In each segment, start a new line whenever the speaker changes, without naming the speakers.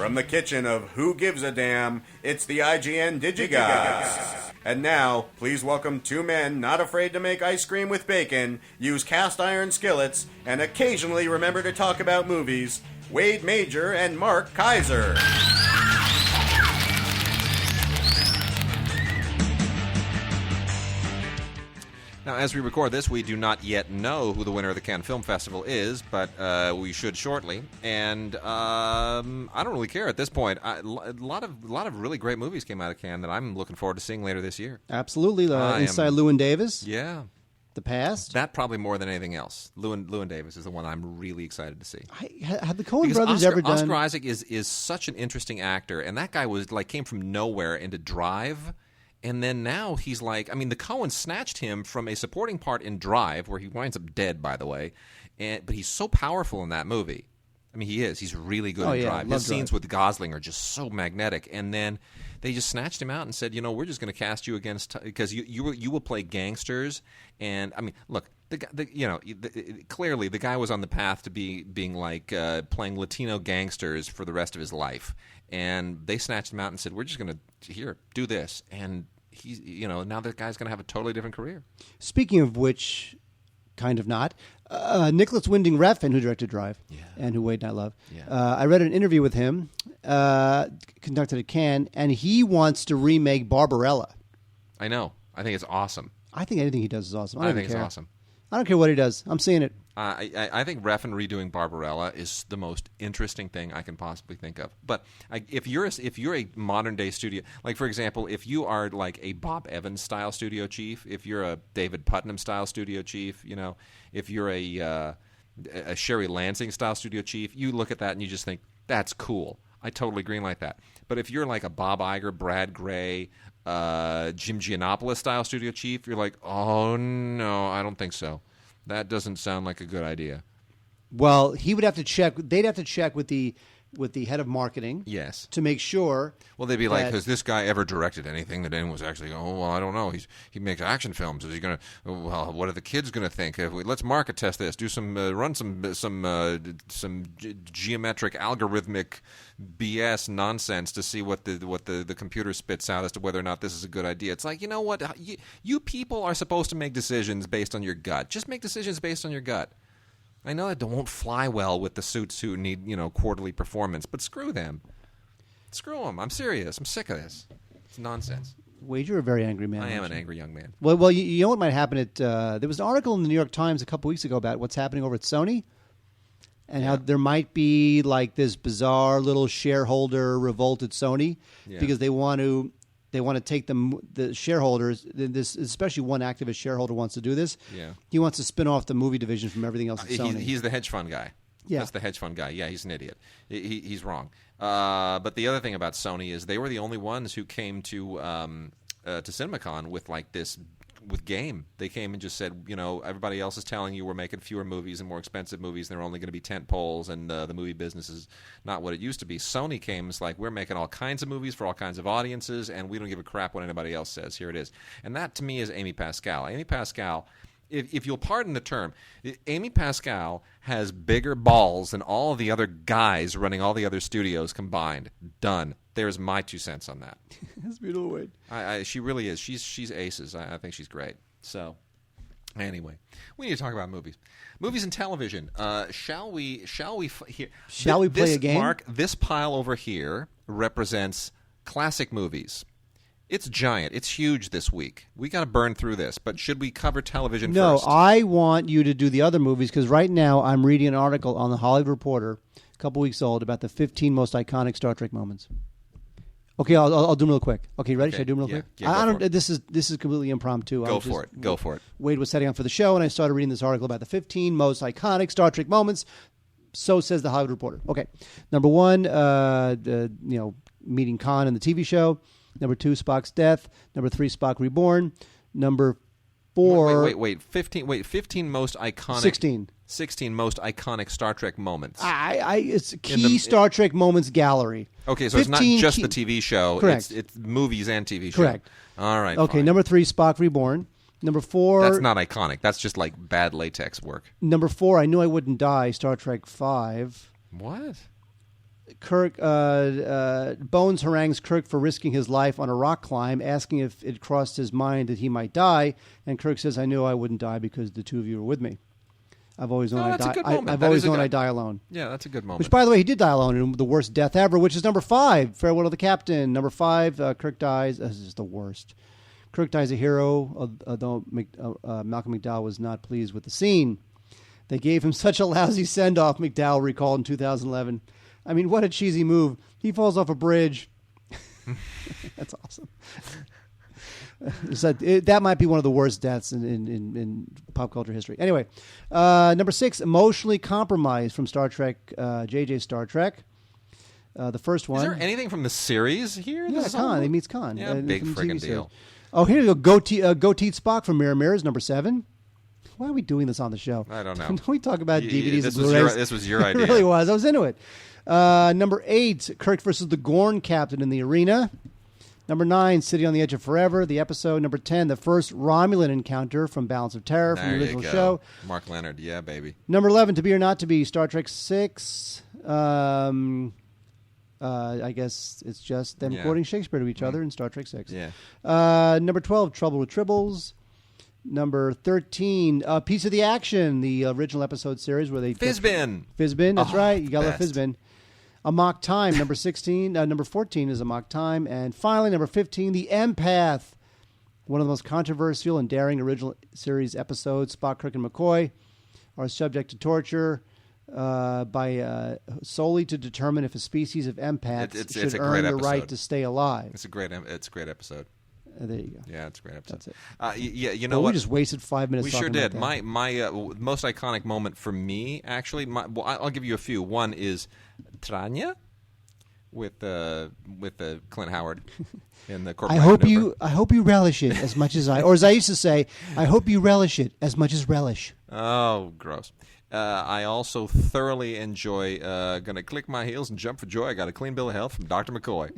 From the kitchen of Who Gives a Damn, it's the IGN Digigods. And now, please welcome two men not afraid to make ice cream with bacon, use cast iron skillets, and occasionally remember to talk about movies, Wade Major and Mark Kaiser.
Now, as we record this, we do not yet know who the winner of the Cannes Film Festival is, but we should shortly. And I don't really care at this point. A lot of really great movies came out of Cannes that I'm looking forward to seeing later this year.
Absolutely. Inside Llewyn Davis.
Yeah.
The Past.
That probably more than anything else. Llewyn Davis is the one I'm really excited to see.
Have the Coen brothers ever done...
Oscar Isaac is such an interesting actor, and that guy came from nowhere into Drive. And then now he's like, I mean, the Coens snatched him from a supporting part in Drive, where he winds up dead, by the way. But he's so powerful in that movie. I mean, he is. He's really good in Drive. His scenes with Gosling are just so magnetic. And then they just snatched him out and said, you know, we're just going to cast you against, because you will play gangsters. And I mean, look, clearly the guy was on the path to being like playing Latino gangsters for the rest of his life. And they snatched him out and said, we're just going to, do this. And he's, now that guy's going to have a totally different career.
Speaking of which, kind of not, Nicholas Winding Refn, who directed Drive and who Wade and I love, I read an interview with him, conducted at Cannes, and he wants to remake Barbarella.
I know. I think it's awesome.
I think anything he does is awesome.
I think it's awesome.
I don't care what he does. I'm seeing it.
I think Refn redoing Barbarella is the most interesting thing I can possibly think of. But if you're a modern day studio, like for example, if you are like a Bob Evans style studio chief, if you're a David Putnam style studio chief, if you're a Sherry Lansing style studio chief, you look at that and you just think that's cool. I totally greenlight that. But if you're like a Bob Iger, Brad Gray, Jim Giannopoulos style studio chief, you're like, oh no, I don't think so. That doesn't sound like a good idea.
Well, he would have to check. They'd have to check with the head of marketing.
Yes.
To make sure.
Well, they'd be like, has this guy ever directed anything that anyone was actually going, oh, well, I don't know. He makes action films. Is he going to, well, what are the kids going to think? Let's market test this. Do run some geometric algorithmic BS nonsense to see what the computer spits out as to whether or not this is a good idea. It's like, you know what? You people are supposed to make decisions based on your gut. Just make decisions based on your gut. I know that won't fly well with the suits who need, quarterly performance, but screw them. Screw them. I'm serious. I'm sick of this. It's nonsense.
Wade, you're a very angry man.
I am an angry young man.
Well, you know what might happen at there was an article in the New York Times a couple weeks ago about what's happening over at Sony and how there might be like this bizarre little shareholder revolt at Sony because they want to take the shareholders. This, especially one activist shareholder, wants to do this. Yeah, he wants to spin off the movie division from everything else at Sony.
He's the hedge fund guy. Yeah, that's the hedge fund guy. Yeah, he's an idiot. He's wrong. But the other thing about Sony is they were the only ones who came to CinemaCon with like this. With Game, they came and just said, everybody else is telling you we're making fewer movies and more expensive movies, and they're only going to be tent poles, and the movie business is not what it used to be. Sony came and was like, we're making all kinds of movies for all kinds of audiences, and we don't give a crap what anybody else says. Here it is. And that, to me, is Amy Pascal. Amy Pascal, if you'll pardon the term, Amy Pascal has bigger balls than all of the other guys running all the other studios combined. Done. There's my 2 cents on that.
That's beautiful, Wade.
She really is. She's aces. I think she's great. So, anyway, we need to talk about movies, and television. Shall we
play a game?
Mark, this pile over here represents classic movies. It's giant. It's huge this week. We got to burn through this. But should we cover television first?
No, I want you to do the other movies because right now I'm reading an article on the Hollywood Reporter, a couple weeks old, about the 15 most iconic Star Trek moments. Okay, I'll do them real quick. Okay, ready? Okay. Should I do them real quick?
Yeah,
I don't. This is completely impromptu.
Go for it.
Wade was setting up for the show, and I started reading this article about the 15 most iconic Star Trek moments. So says the Hollywood Reporter. Okay, number 1, meeting Khan in the TV show. Number 2, Spock's death. Number 3, Spock reborn. Number 4.
Wait. 15 most iconic. 16 most iconic Star Trek moments.
It's Star Trek moments gallery.
Okay, so it's not just the TV show.
Correct.
It's movies and TV show.
Correct.
All right.
Okay,
fine.
Number 3, Spock reborn. Number 4.
That's not iconic. That's just like bad latex work.
Number 4, I Knew I Wouldn't Die. Star Trek 5.
What?
Kirk Bones harangues Kirk for risking his life on a rock climb, asking if it crossed his mind that he might die. And Kirk says, "I knew I wouldn't die because the two of you were with me. I've always known I die alone."
Yeah, that's a good moment.
Which, by the way, he did die alone in the worst death ever, which is number 5, Farewell to the Captain. Number 5, Kirk dies. This is the worst. Kirk dies a hero, although Malcolm McDowell was not pleased with the scene. They gave him such a lousy send-off, McDowell recalled in 2011. I mean, what a cheesy move. He falls off a bridge. That's awesome. So that might be one of the worst deaths in pop culture history. Anyway, number 6, Emotionally Compromised from Star Trek, JJ Star Trek. The first one.
Is there anything from the series here?
Yeah, Khan. He meets Khan.
Yeah, big friggin' deal.
Oh, here you go. Goateed Spock from Mirror Mirrors, number 7. Why are we doing this on the show?
I don't know.
Don't we talk about DVDs and
Blu-rays? This was your idea.
It really was. I was into it. Number 8, Kirk versus the Gorn Captain in the arena. Number 9, City on the Edge of Forever, the episode. Number 10, the first Romulan encounter from Balance of Terror from the original show.
Mark Leonard, yeah, baby.
Number 11, To Be or Not to Be, Star Trek 6. I guess it's just them quoting Shakespeare to each other in Star Trek 6.
Yeah.
Number 12, Trouble with Tribbles. Number 13, Piece of the Action, the original episode series where they...
Fizbin,
that's right. You got to love Fizbin. Amok Time, number 16. Number 14 is Amok Time. And finally, number 15, The Empath. One of the most controversial and daring original series episodes. Spock, Kirk, and McCoy are subject to torture solely to determine if a species of empaths should earn the right to stay alive.
It's a great episode.
There you go.
Yeah, it's a great episode.
That's it.
You know what?
We just wasted 5 minutes.
We sure did. My most iconic moment for me, actually, I'll give you a few. One is Tranya with Clint Howard in the corporate.
I hope you relish it as much as I, or as I used to say, I hope you relish it as much as relish.
Oh, gross. I also thoroughly enjoy Gonna Click My Heels and Jump for Joy. I got a clean bill of health from Dr. McCoy.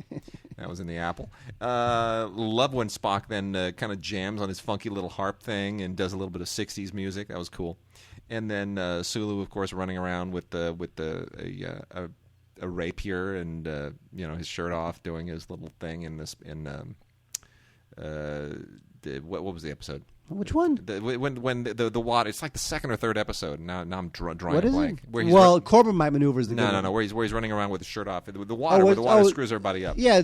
That was in the Apple. Love when Spock then kind of jams on his funky little harp thing and does a little bit of 60s music. That was cool. And then Sulu, of course, running around with a rapier and his shirt off, doing his little thing in this what was the episode?
Which one?
When the water, it's like the second or third episode. Now I'm drawing a blank.
Corbin might maneuver is the
no. Where he's running around with his shirt off. The water screws everybody up.
Yeah,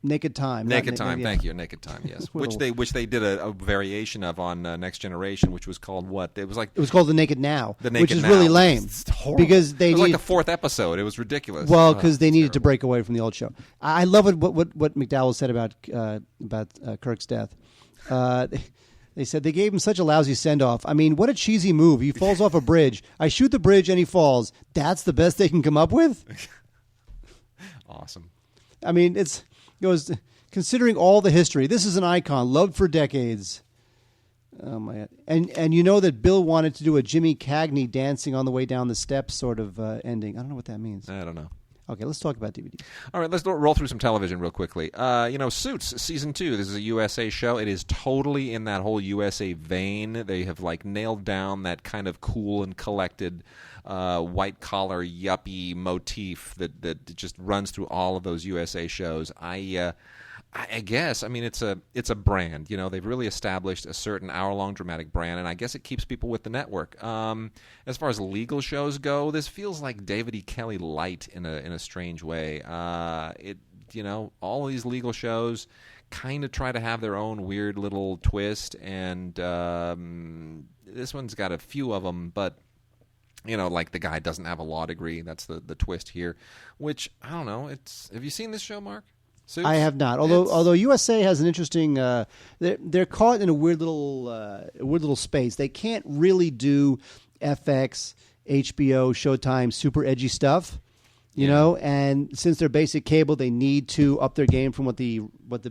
Naked Time.
Naked Time. Thank you. Naked Time. Yes. which they did a variation of on Next Generation, which was called what? It was called
The Naked Now.
Which
is really lame.
It's horrible.
Because
it was like the 4th episode. It was ridiculous.
Well, because they needed to break away from the old show. I love what McDowell said about Kirk's death. They said they gave him such a lousy send-off. I mean, what a cheesy move. He falls off a bridge. I shoot the bridge and he falls. That's the best they can come up with?
Awesome.
I mean, it goes, considering all the history, this is an icon, loved for decades. Oh, my God. And you know that Bill wanted to do a Jimmy Cagney dancing on the way down the steps sort of ending. I don't know what that means.
I don't know.
Okay, let's talk about DVD.
All right, let's roll through some television real quickly. Suits, Season 2. This is a USA show. It is totally in that whole USA vein. They have, nailed down that kind of cool and collected white-collar, yuppie motif that just runs through all of those USA shows. I guess, it's a brand. They've really established a certain hour-long dramatic brand, and I guess it keeps people with the network. As far as legal shows go, this feels like David E. Kelley light in a strange way. All of these legal shows kind of try to have their own weird little twist, and this one's got a few of them, but the guy doesn't have a law degree. That's the twist here, which, I don't know. Have you seen this show, Mark? Suits?
I have not. Although USA has an interesting, they're caught in a weird little space. They can't really do FX, HBO, Showtime, super edgy stuff, you know. And since they're basic cable, they need to up their game from what the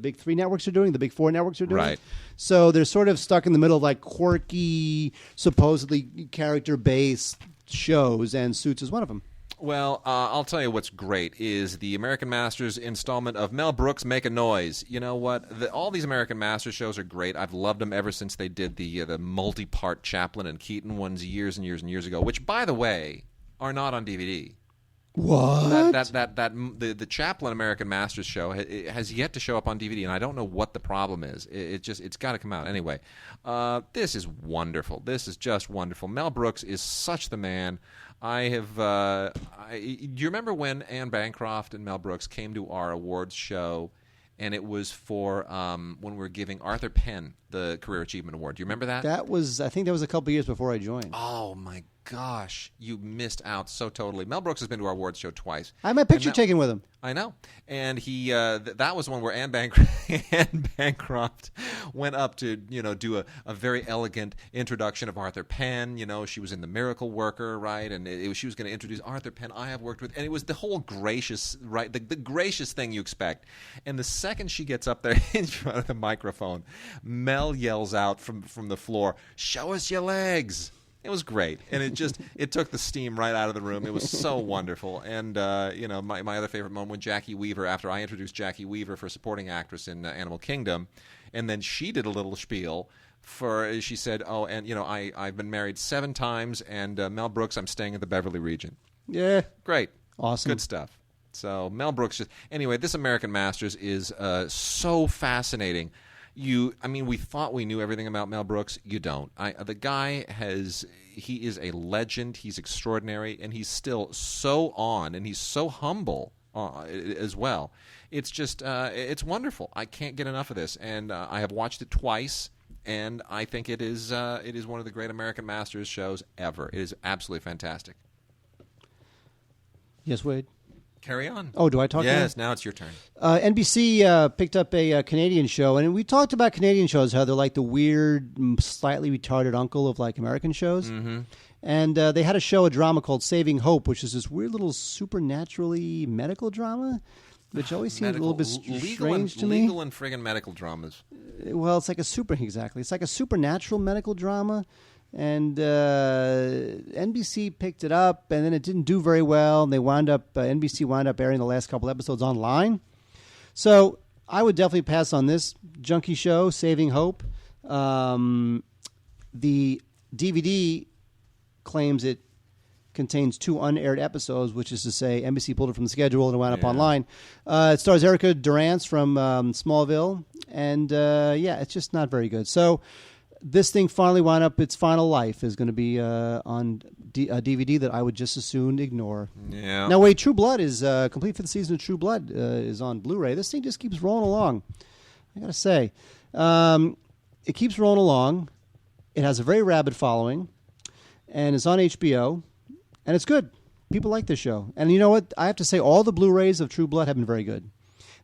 big 3 networks are doing, the big 4 networks are doing.
Right.
So they're sort of stuck in the middle of quirky, supposedly character-based shows, and Suits is one of them.
Well, I'll tell you what's great is the American Masters installment of Mel Brooks' Make a Noise. You know what? All these American Masters shows are great. I've loved them ever since they did the multi-part Chaplin and Keaton ones years and years and years ago, which, by the way, are not on DVD.
What?
The Chaplin American Masters show has yet to show up on DVD, and I don't know what the problem is. It's got to come out anyway. This is wonderful. This is just wonderful. Mel Brooks is such the man. Do you remember when Anne Bancroft and Mel Brooks came to our awards show? And it was for when we were giving Arthur Penn the Career Achievement Award. Do you remember that?
I think that was a couple years before I joined.
Oh, my gosh. You missed out so totally. Mel Brooks has been to our awards show twice.
I had my picture taken with him.
I know. And he that was one where Anne Bancroft went up to, do a very elegant introduction of Arthur Penn. She was in The Miracle Worker, right? And she was going to introduce Arthur Penn, I have worked with. And it was the whole gracious, right? The gracious thing you expect. And the second she gets up there in front of the microphone, Mel yells out from the floor, "Show us your legs." It was great, and it took the steam right out of the room. It was so wonderful, and my other favorite moment when Jackie Weaver, after I introduced Jackie Weaver for supporting actress in Animal Kingdom, and then she did a little spiel she said, "Oh, and I've been married 7 times, and Mel Brooks, I'm staying at the Beverly Region."
Yeah,
great,
awesome,
good stuff. So Mel Brooks anyway. This American Masters is so fascinating. We thought we knew everything about Mel Brooks. You don't. The guy he is a legend. He's extraordinary, and he's still so on, and he's so humble as well. It's just, it's wonderful. I can't get enough of this, and I have watched it twice, and I think it is one of the great American Masters shows ever. It is absolutely fantastic.
Yes, Wade.
Carry on.
Oh, do I talk now?
Yes, now it's your turn.
NBC picked up a Canadian show, and we talked about Canadian shows, how they're like the weird, slightly retarded uncle of like American shows.
Mm-hmm.
And they had a drama called Saving Hope, which is this weird little supernaturally medical drama, which always seems a little bit strange to me.
Legal and friggin' medical dramas.
Well, it's like It's like a supernatural medical drama. And NBC picked it up, and then it didn't do very well. And NBC wound up airing the last couple episodes online. So I would definitely pass on this junkie show, Saving Hope. The DVD claims it contains 2 unaired episodes, which is to say NBC pulled it from the schedule and it wound up online. It stars Erica Durance from Smallville. And, it's just not very good. So this thing finally wound up, its final life is going to be on a DVD that I would just as soon ignore.
Yeah.
Now, wait, True Blood is complete for the season of True Blood is on Blu-ray. This thing just keeps rolling along. I got to say. It keeps rolling along. It has a very rabid following, and it's on HBO, and it's good. People like this show. And you know what? I have to say, all the Blu-rays of True Blood have been very good.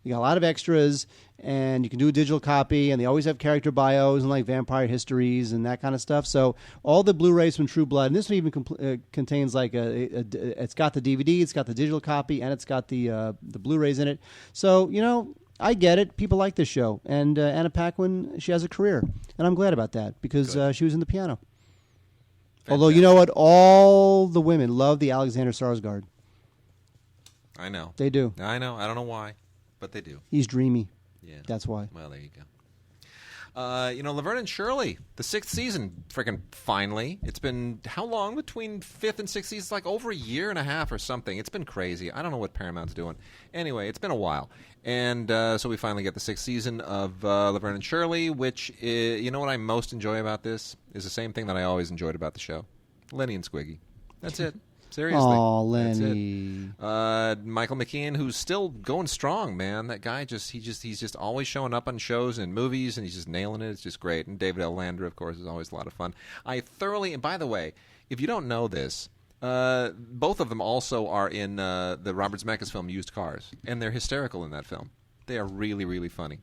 You got a lot of extras, and you can do a digital copy, and they always have character bios and like vampire histories and that kind of stuff. So all the Blu-rays from True Blood, and this one even contains like it's got the DVD, it's got the digital copy, and it's got the Blu-rays in it. So I get it. People like this show, and Anna Paquin, she has a career, and I'm glad about that because she was in the piano. Fantastic. Although you know what, all the women love the Alexander Skarsgård.
I know
they do.
I know. I don't know why. But they do.
He's dreamy.
Yeah.
That's why.
Well, there you go. Laverne and Shirley, the 6th season, freaking finally. It's been how long between 5th and 6th season? It's like over a year and a half or something. It's been crazy. I don't know what Paramount's doing. Anyway, it's been a while. And so we finally get the 6th season of Laverne and Shirley, which, you know what I most enjoy about this? Is the same thing that I always enjoyed about the show. Lenny and Squiggy. That's it. Seriously.
Oh, Lenny.
Michael McKean, who's still going strong, man. That guy he's just always showing up on shows and movies, and he's just nailing it. It's just great. And David L. Lander, of course, is always a lot of fun. And by the way, if you don't know this, both of them also are in the Robert Zemeckis film Used Cars, and they're hysterical in that film. They are really, really funny.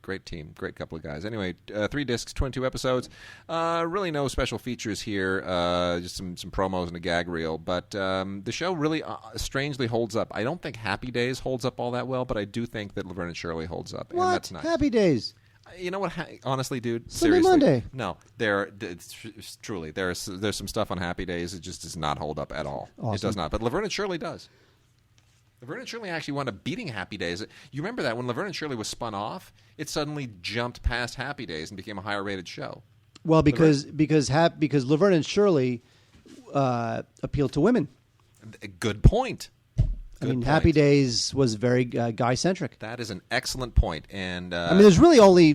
Great team. Great couple of guys. Anyway, 3 discs, 22 episodes. Really no special features here. Just some promos and a gag reel. But the show really strangely holds up. I don't think Happy Days holds up all that well, but I do think that Laverne and Shirley holds up.
What?
And that's nice.
Happy Days?
You know what? Honestly, dude,
Sunday,
seriously.
Monday.
No, truly, there's some stuff on Happy Days that just does not hold up at all.
Awesome.
It does not. But Laverne and Shirley does. Laverne and Shirley actually wound up beating Happy Days. You remember that when Laverne and Shirley was spun off, it suddenly jumped past Happy Days and became a higher rated show.
Well, because Laverne and Shirley appealed to women.
Good point.
I mean, Happy Days was very guy-centric.
That is an excellent point. And
I mean,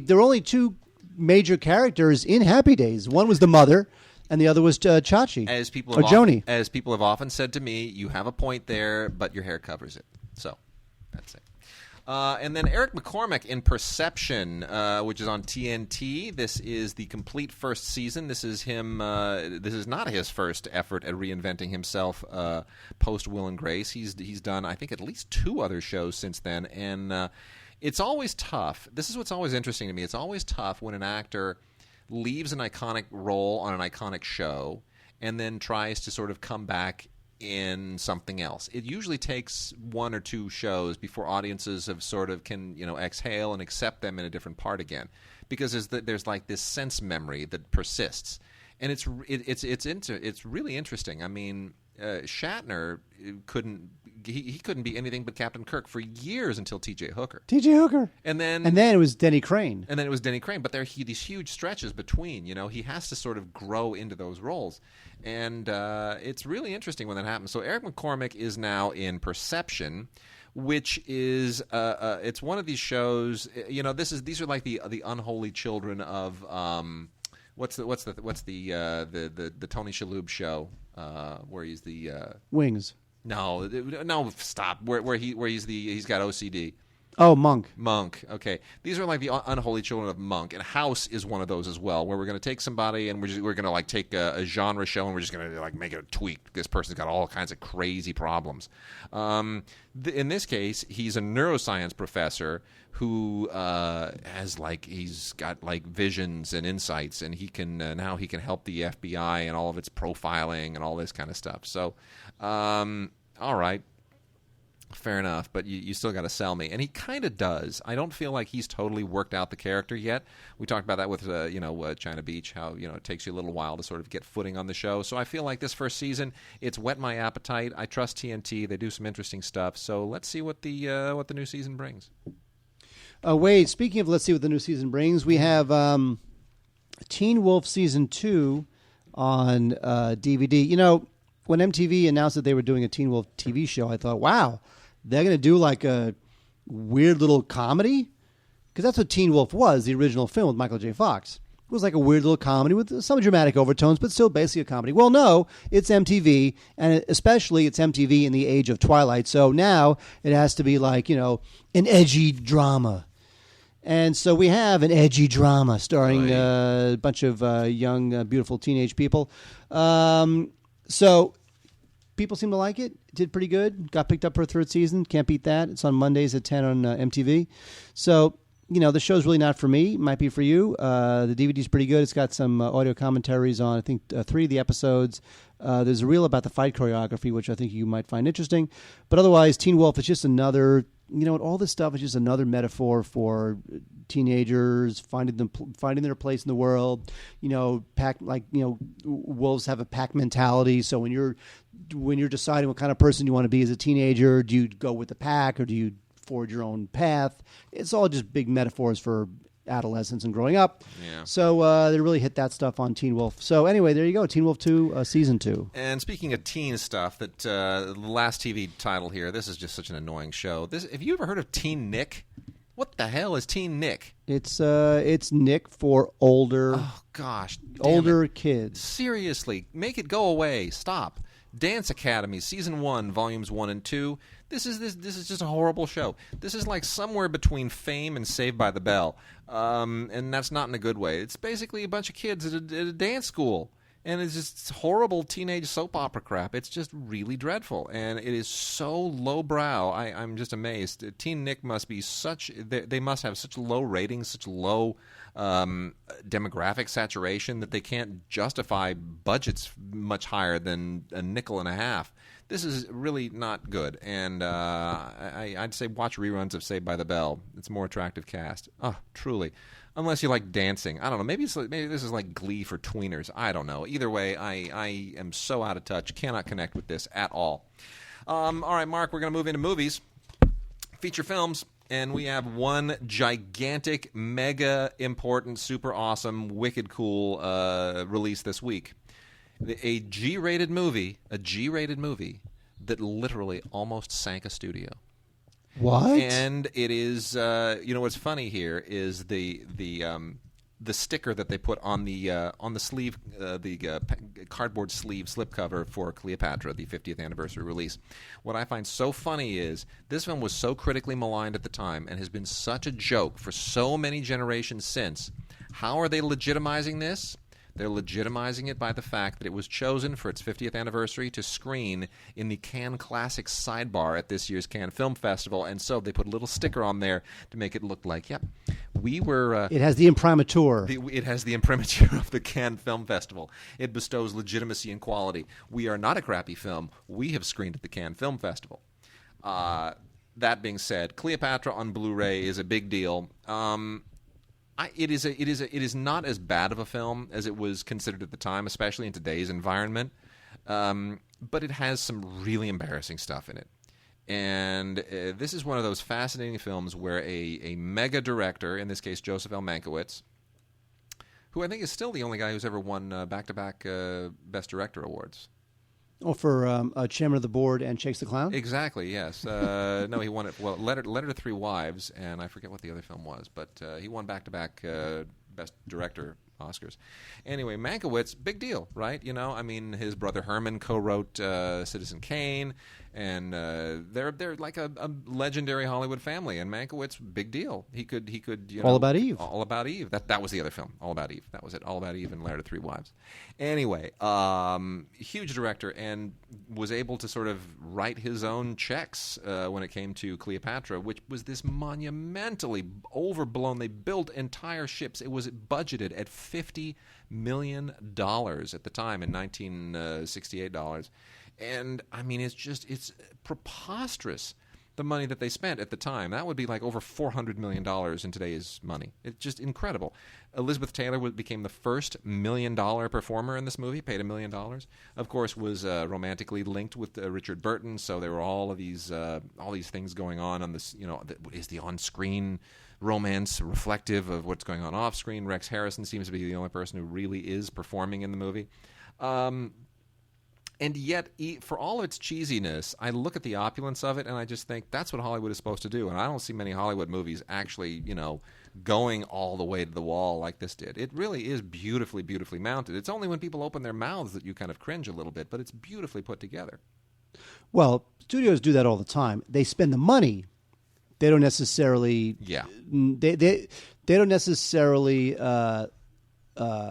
there were only two major characters in Happy Days. One was the mother, and the other was Chachi. Joni.
As people have often said to me, you have a point there, but your hair covers it. So that's it. And then Eric McCormack in Perception, which is on TNT. This is the complete first season. This is him. This is not his first effort at reinventing himself post Will and Grace. He's done, I think, at least 2 other shows since then, and it's always tough. This is what's always interesting to me. It's always tough when an actor leaves an iconic role on an iconic show and then tries to sort of come back in something else. It usually takes 1 or 2 shows before audiences have sort of can exhale and accept them in a different part again, because there's like this sense memory that persists, and it's really interesting. I mean, Shatner couldn't be anything but Captain Kirk for years until T.J. Hooker. And then
it was Denny Crane.
But there are these huge stretches between. He has to sort of grow into those roles, and it's really interesting when that happens. So Eric McCormack is now in Perception, which is it's one of these shows. These are like the unholy children of what's the Tony Shalhoub show where he's the
Wings.
No, stop. Where he's got OCD.
Oh, Monk.
Okay, these are like the unholy children of Monk, and House is one of those as well, where we're going to take somebody and we're going to like take a genre show and we're just going to like make it a tweak. This person's got all kinds of crazy problems. In this case, he's a neuroscience professor who he's got like visions and insights, and he can now he can help the FBI and all of its profiling and all this kind of stuff. So, all right. Fair enough, but you still got to sell me. And he kind of does. I don't feel like he's totally worked out the character yet. We talked about that with, China Beach, how, it takes you a little while to sort of get footing on the show. So I feel like this first season, it's whet my appetite. I trust TNT. They do some interesting stuff. So let's see what the new season brings.
Wade, speaking of let's see what the new season brings, we have Teen Wolf Season 2 on DVD. When MTV announced that they were doing a Teen Wolf TV show, I thought, wow, they're going to do like a weird little comedy? Because that's what Teen Wolf was, the original film with Michael J. Fox. It was like a weird little comedy with some dramatic overtones, but still basically a comedy. Well, no, it's MTV, and especially it's MTV in the age of Twilight. So now it has to be like, an edgy drama. And so we have an edgy drama starring a bunch of young, beautiful teenage people. So people seem to like it. Did pretty good. Got picked up for a 3rd season. Can't beat that. It's on Mondays at 10 on MTV. So, the show's really not for me. Might be for you. The DVD's pretty good. It's got some audio commentaries on, I think, 3 of the episodes. There's a reel about the fight choreography, which I think you might find interesting. But otherwise, Teen Wolf is just another... all this stuff is just another metaphor for teenagers finding their place in the world. Wolves have a pack mentality. So when you're deciding what kind of person you want to be as a teenager, do you go with the pack or do you forge your own path? It's all just big metaphors for adolescence and growing up.
Yeah.
So they really hit that stuff on Teen Wolf. So anyway, there you go, Teen Wolf 2, Season 2.
And speaking of teen stuff, that the last TV title here, this is just such an annoying show. Have you ever heard of Teen Nick? What the hell is Teen Nick?
It's Nick for older.
Oh gosh,
older kids.
Seriously, make it go away. Stop. Dance Academy, Season 1, Volumes 1 and 2. This is just a horrible show. This is like somewhere between Fame and Saved by the Bell, and that's not in a good way. It's basically a bunch of kids at a dance school, and it's just horrible teenage soap opera crap. It's just really dreadful, and it is so lowbrow. I'm just amazed. Teen Nick must be they must have such low ratings, such low demographic saturation that they can't justify budgets much higher than $0.50. This is really not good, and I'd say watch reruns of Saved by the Bell. It's a more attractive cast. Oh, truly. Unless you like dancing. I don't know. Maybe this is like Glee for tweeners. I don't know. Either way, I am so out of touch. Cannot connect with this at all. All right, Mark, we're going to move into movies. Feature films. And we have one gigantic, mega important, super awesome, wicked cool release this week. A G-rated movie that literally almost sank a studio.
What?
And it is, what's funny here is the sticker that they put on the sleeve, cardboard sleeve slipcover for Cleopatra, the 50th anniversary release. What I find so funny is this film was so critically maligned at the time and has been such a joke for so many generations since. How are they legitimizing this? They're legitimizing it by the fact that it was chosen for its 50th anniversary to screen in the Cannes Classics sidebar at this year's Cannes Film Festival, and so they put a little sticker on there to make it look like, yep, we were...
it has the imprimatur.
It has the imprimatur of the Cannes Film Festival. It bestows legitimacy and quality. We are not a crappy film. We have screened at the Cannes Film Festival. That being said, Cleopatra on Blu-ray is a big deal. It is not as bad of a film as it was considered at the time, especially in today's environment. But it has some really embarrassing stuff in it. And this is one of those fascinating films where a mega director, in this case Joseph L. Mankiewicz, who I think is still the only guy who's ever won back-to-back Best Director awards.
Oh, for Chairman of the Board and Shakes the Clown?
Exactly, yes. No, he won it. Well, Letter to Three Wives, and I forget what the other film was, but he won back-to-back Best Director Oscars. Anyway, Mankiewicz, big deal, right? His brother Herman co-wrote Citizen Kane, and they're like a legendary Hollywood family. And Mankiewicz, big deal. He could
All About Eve.
All About Eve. That was the other film. All About Eve. That was it. All About Eve and Letter to Three Wives. Anyway, huge director, and was able to sort of write his own checks when it came to Cleopatra, which was this monumentally overblown. They built entire ships. It was budgeted at $50 million at the time in 1968 dollars. And, it's preposterous, the money that they spent at the time. That would be like over $400 million in today's money. It's just incredible. Elizabeth Taylor became the first $1 million performer in this movie, paid $1 million. Of course, was romantically linked with Richard Burton, so there were all these things going on this, is the on-screen romance reflective of what's going on off-screen. Rex Harrison seems to be the only person who really is performing in the movie. And yet, for all of its cheesiness, I look at the opulence of it, and I just think that's what Hollywood is supposed to do. And I don't see many Hollywood movies actually, going all the way to the wall like this did. It really is beautifully, beautifully mounted. It's only when people open their mouths that you kind of cringe a little bit, but it's beautifully put together.
Well, studios do that all the time. They spend the money. They don't necessarily...
Yeah.
They don't necessarily...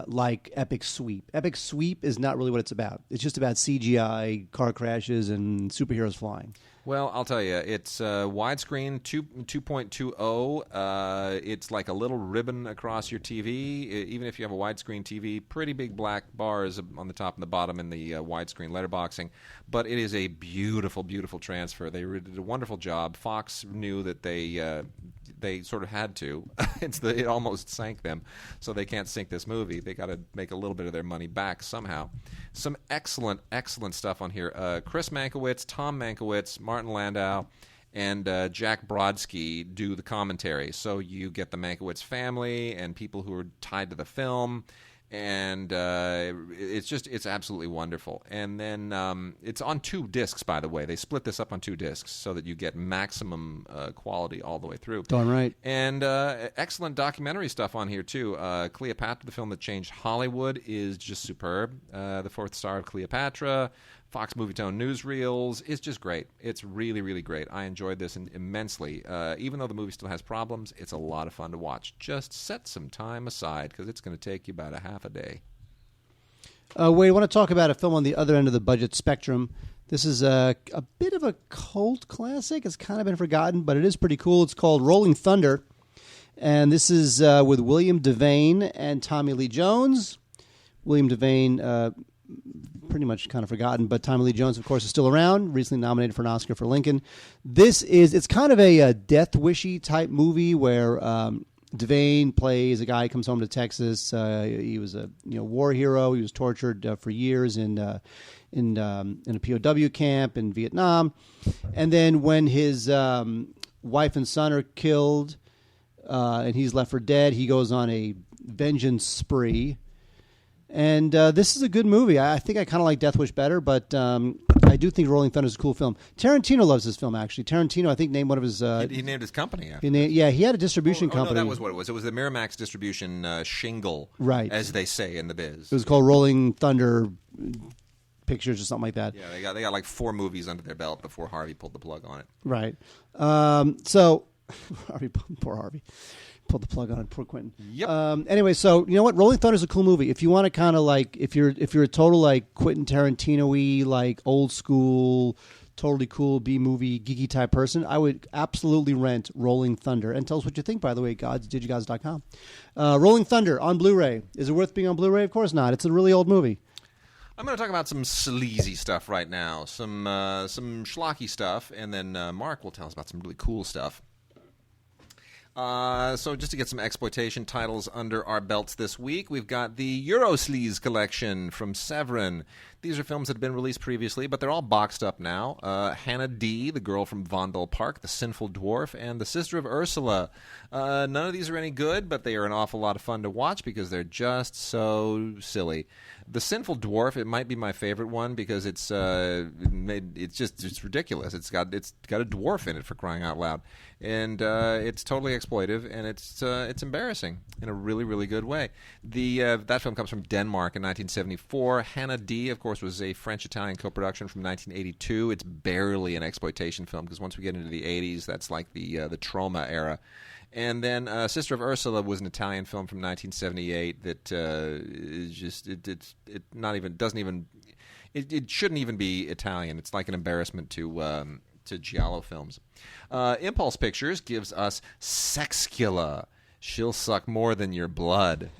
like Epic Sweep. Epic Sweep is not really what it's about. It's just about CGI, car crashes, and superheroes flying.
Well, I'll tell you, it's widescreen 2.20. It's like a little ribbon across your TV. Even if you have a widescreen TV, pretty big black bars on the top and the bottom in the widescreen letterboxing. But it is a beautiful, beautiful transfer. They did a wonderful job. Fox knew that they sort of had to. It almost sank them, so they can't sink this movie. They got to make a little bit of their money back somehow. Some excellent, excellent stuff on here. Chris Mankiewicz, Tom Mankiewicz, Martin Landau, and Jack Brodsky do the commentary. So you get the Mankiewicz family and people who are tied to the film. And it's absolutely wonderful. And then it's on 2 discs, by the way. They split this up on 2 discs so that you get maximum quality all the way through.
Darn right.
And excellent documentary stuff on here, too. Cleopatra, the film that changed Hollywood, is just superb. The 4th star of Cleopatra, Fox Movietone newsreels. It's just great. It's really, really great. I enjoyed this immensely. Even though the movie still has problems, it's a lot of fun to watch. Just set some time aside because it's going to take you about a half a day.
Wade, I want to talk about a film on the other end of the budget spectrum. This is a bit of a cult classic. It's kind of been forgotten, but it is pretty cool. It's called Rolling Thunder. And this is with William Devane and Tommy Lee Jones. William Devane... pretty much kind of forgotten, but Tommy Lee Jones, of course, is still around, recently nominated for an Oscar for Lincoln. It's kind of a Death Wishy type movie where Devane plays a guy who comes home to Texas. He was a war hero. He was tortured for years in a POW camp in Vietnam. And then when his wife and son are killed and he's left for dead, he goes on a vengeance spree. And this is a good movie. I think I kind of like Death Wish better, but I I do think Rolling Thunder is a cool film. Tarantino loves this film, actually. Tarantino, I think, named one of his...
he named his company after
he had a distribution company.
No, that was what it was. It was the Miramax distribution shingle,
right,
as they say in the biz.
It was called Rolling Thunder Pictures or something like that.
Yeah, they got like 4 movies under their belt before Harvey pulled the plug on it.
Right. So, poor Harvey. Pulled the plug on it. Poor Quentin.
Yep.
Anyway, so you know what? Rolling Thunder is a cool movie. If you want to kind of like, if you're a total like Quentin Tarantino-y, like old school, totally cool B-movie geeky type person, I would absolutely rent Rolling Thunder. And tell us what you think, by the way, Digigods.com. Rolling Thunder on Blu-ray. Is it worth being on Blu-ray? Of course not. It's a really old movie.
I'm going to talk about some sleazy stuff right now, some schlocky stuff, and then Mark will tell us about some really cool stuff. So just to get some exploitation titles under our belts this week, we've got the Eurosleaze collection from Severin. These are films that have been released previously, but they're all boxed up now. Hannah D., the girl from Vondel Park, the Sinful Dwarf, and the Sister of Ursula. None of these are any good, but they are an awful lot of fun to watch because they're just so silly. The Sinful Dwarf, it might be my favorite one because it's ridiculous. It's got a dwarf in it, for crying out loud, and it's totally exploitive, and it's embarrassing in a really, really good way. That film comes from Denmark in 1974. Hannah D., of course, was a French-Italian co-production from 1982. It's barely an exploitation film because once we get into the 80s, that's like the Troma era. And then Sister of Ursula was an Italian film from 1978 that it shouldn't even be Italian. It's like an embarrassment to giallo films. Impulse Pictures gives us Sexcula. She'll suck more than your blood.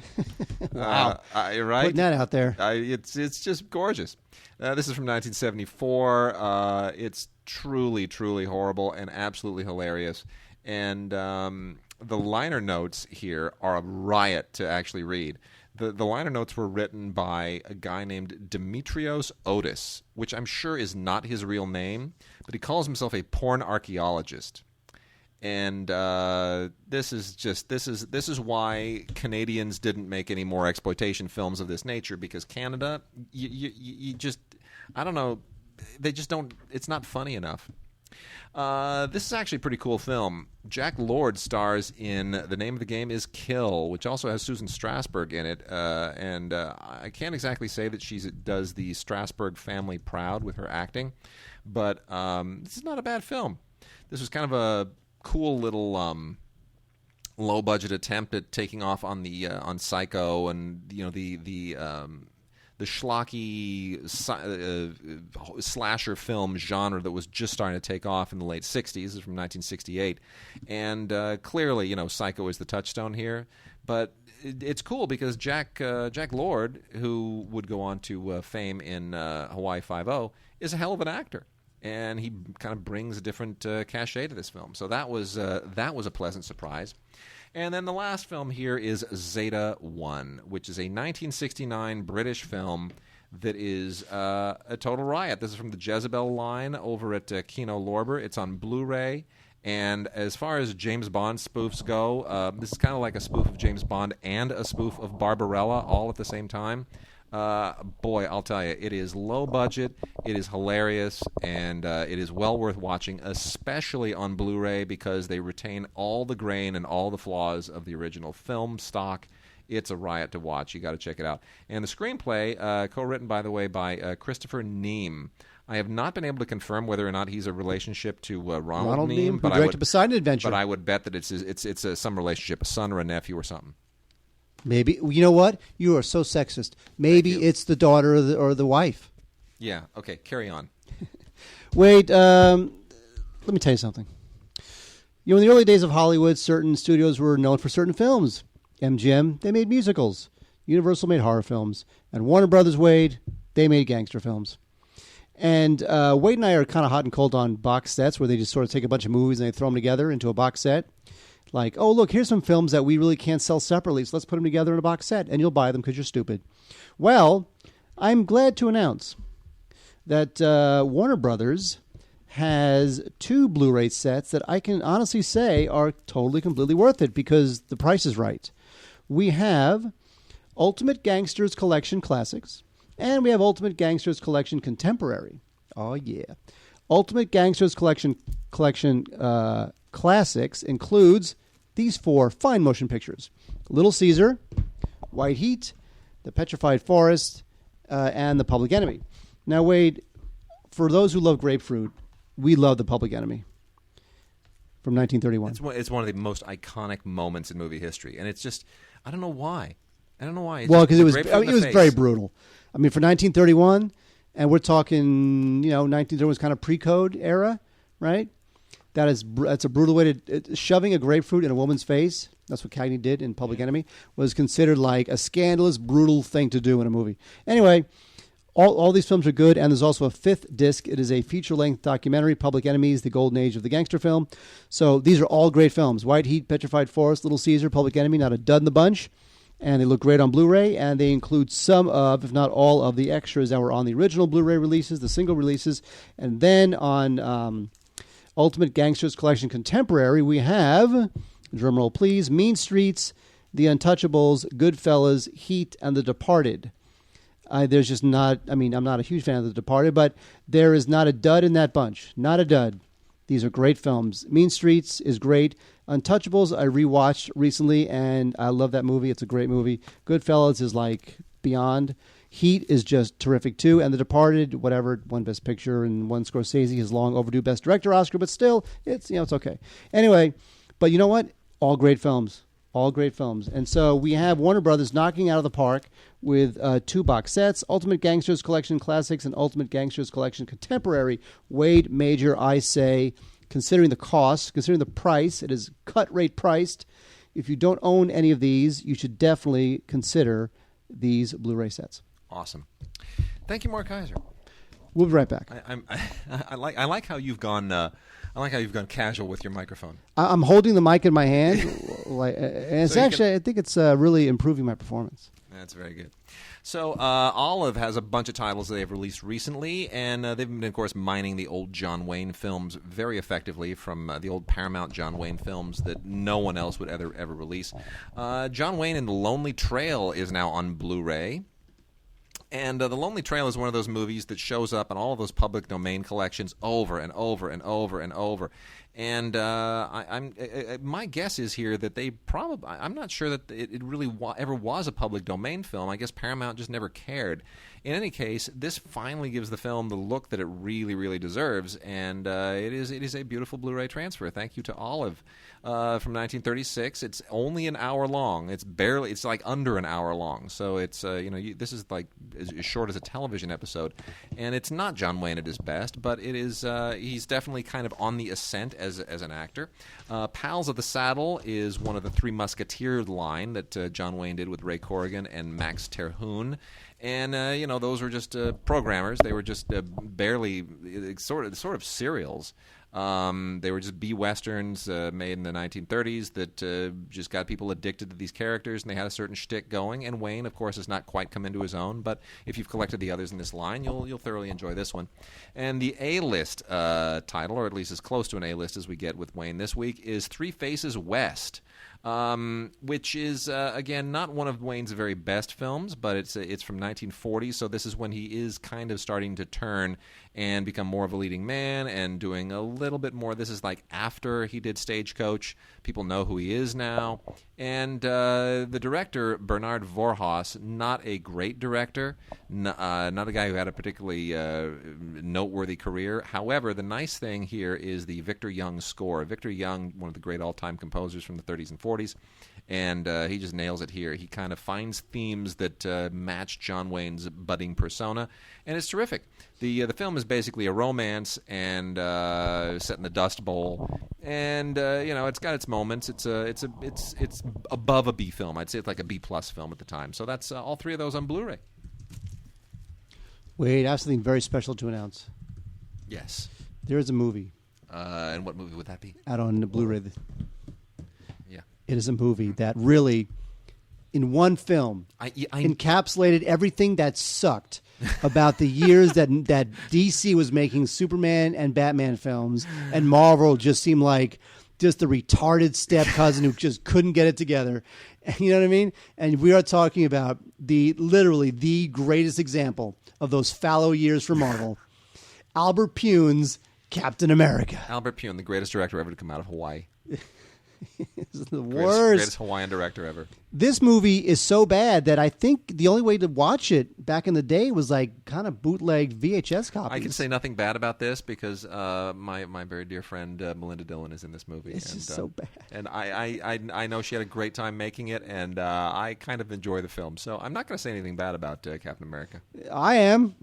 Wow.
Right?
Putting that out there.
It's just gorgeous. This is from 1974. It's truly, truly horrible and absolutely hilarious. And the liner notes here are a riot to actually read. The liner notes were written by a guy named Demetrios Otis, which I'm sure is not his real name, but he calls himself a porn archaeologist. And this is why Canadians didn't make any more exploitation films of this nature, because Canada, you just, I don't know, they just don't. It's not funny enough. This is actually a pretty cool film. Jack Lord stars in The Name of the Game is Kill, which also has Susan Strasberg in it. And I can't exactly say that she does the Strasberg family proud with her acting, but this is not a bad film. This was kind of a cool little low budget attempt at taking off on the on Psycho and the schlocky slasher film genre that was just starting to take off in the late 60s. This is from 1968. And clearly, Psycho is the touchstone here. But it's cool because Jack Lord, who would go on to fame in Hawaii Five-0, is a hell of an actor. And he kind of brings a different cachet to this film. So that was a pleasant surprise. And then the last film here is Zeta 1, which is a 1969 British film that is a total riot. This is from the Jezebel line over at Kino Lorber. It's on Blu-ray. And as far as James Bond spoofs go, this is kind of like a spoof of James Bond and a spoof of Barbarella all at the same time. Boy, I'll tell you, it is low budget, it is hilarious, and it is well worth watching, especially on Blu-ray because they retain all the grain and all the flaws of the original film stock. It's a riot to watch. You got to check it out. And the screenplay, co-written, by the way, by Christopher Neame. I have not been able to confirm whether or not he's a relationship to Ronald Neame,
but directed Poseidon Adventure.
But I would bet that it's some relationship, a son or a nephew or something.
Maybe. You know what? You are so sexist. Maybe it's the daughter or the wife.
Yeah. Okay. Carry on.
Wait. Let me tell you something. In the early days of Hollywood, certain studios were known for certain films. MGM, they made musicals. Universal made horror films. And Warner Brothers, Wade, they made gangster films. And Wade and I are kind of hot and cold on box sets where they just sort of take a bunch of movies and they throw them together into a box set. Like, oh, look, here's some films that we really can't sell separately, so let's put them together in a box set, and you'll buy them because you're stupid. Well, I'm glad to announce that Warner Brothers has 2 Blu-ray sets that I can honestly say are totally, completely worth it because the price is right. We have Ultimate Gangsters Collection Classics, and we have Ultimate Gangsters Collection Contemporary. Oh, yeah. Ultimate Gangsters Collection Classics includes these 4 fine motion pictures. Little Caesar, White Heat, The Petrified Forest, and The Public Enemy. Now, Wade, for those who love grapefruit, we love The Public Enemy from 1931.
It's one of the most iconic moments in movie history, and it's just, I don't know why.
Well, because it was very brutal. I mean, for 1931, and we're talking, 1931 was kind of pre-code era, right? That's a brutal way to shoving a grapefruit in a woman's face. That's what Cagney did in Public Enemy. Was considered like a scandalous, brutal thing to do in a movie. Anyway, all these films are good, and there's also a 5th disc. It is a feature-length documentary, Public Enemies: The Golden Age of the Gangster Film. So these are all great films: White Heat, Petrified Forest, Little Caesar, Public Enemy. Not a dud in the bunch. And they look great on Blu-ray, and they include some of, if not all, of the extras that were on the original Blu-ray releases, the single releases. And then on Ultimate Gangsters Collection Contemporary, we have, drumroll please, Mean Streets, The Untouchables, Goodfellas, Heat, and The Departed. There's just not, I'm not a huge fan of The Departed, but there is not a dud in that bunch. Not a dud. These are great films. Mean Streets is great. Untouchables I rewatched recently, and I love that movie. It's a great movie. Goodfellas is like beyond. Heat is just terrific too. And The Departed, whatever, won Best Picture and won Scorsese, his long overdue Best Director Oscar, but still, it's okay. Anyway, but you know what? All great films. All great films. And so we have Warner Brothers knocking out of the park with 2 box sets, Ultimate Gangsters Collection Classics and Ultimate Gangsters Collection Contemporary. Wade Major, I say, considering the cost, considering the price, it is cut rate priced. If you don't own any of these, you should definitely consider these Blu-ray sets.
Awesome. Thank you, Mark Kaiser.
We'll be right back.
I like how you've gone. I like how you've gone casual with your microphone.
I'm holding the mic in my hand, and it's I think it's really improving my performance.
That's very good. So Olive has a bunch of titles that they've released recently, and they've been, of course, mining the old John Wayne films very effectively from the old Paramount John Wayne films that no one else would ever release. John Wayne and The Lonely Trail is now on Blu-ray. And The Lonely Trail is one of those movies that shows up in all of those public domain collections over and over and over and over. And my guess is here that they probably, I'm not sure that it really ever was a public domain film. I guess Paramount just never cared. In any case, this finally gives the film the look that it really, really deserves, and it is a beautiful Blu-ray transfer. Thank you to Olive from 1936. It's only an hour long. It's like under an hour long. So it's this is like as short as a television episode, and it's not John Wayne at his best, but it is. He's definitely kind of on the ascent as an actor. Pals of the Saddle is one of the Three Musketeers line that John Wayne did with Ray Corrigan and Max Terhune. And those were just programmers. They were just barely sort of serials. They were just B-westerns made in the 1930s that just got people addicted to these characters, and they had a certain shtick going. And Wayne, of course, has not quite come into his own, but if you've collected the others in this line, you'll thoroughly enjoy this one. And the A-list title, or at least as close to an A-list as we get with Wayne this week, is Three Faces West. Which is again not one of Wayne's very best films, but it's from 1940, so this is when he is kind of starting to turn and become more of a leading man and doing a little bit more. This is like after he did Stagecoach. People know who he is now. And the director, Bernard Voorhaus, not a great director, not a guy who had a particularly noteworthy career. However, the nice thing here is the Victor Young score. Victor Young, one of the great all-time composers from the 30s and 40s, and he just nails it here. He kind of finds themes that match John Wayne's budding persona, and it's terrific. The film is basically a romance and set in the Dust Bowl, and it's got its moments. It's above a B film. I'd say it's like a B+ film at the time. So that's all three of those on Blu-ray.
Wait, I have something very special to announce.
Yes.
There is a movie.
And what movie would that be?
Out on the Blu-ray.
Yeah.
It is a movie that really, in one film, encapsulated everything that sucked about the years that DC was making Superman and Batman films, and Marvel just seemed like just the retarded step cousin who just couldn't get it together. You know what I mean? And we are talking about literally the greatest example of those fallow years for Marvel. Albert Pune's Captain America.
Albert Pune, the greatest director ever to come out of Hawaii.
This is the
Greatest Hawaiian director ever.
This movie is so bad that I think the only way to watch it back in the day was like kind of bootlegged VHS copies.
I can say nothing bad about this because my very dear friend Melinda Dillon is in this movie.
It's just so bad.
And I know she had a great time making it, and I kind of enjoy the film. So I'm not going to say anything bad about Captain America.
I am.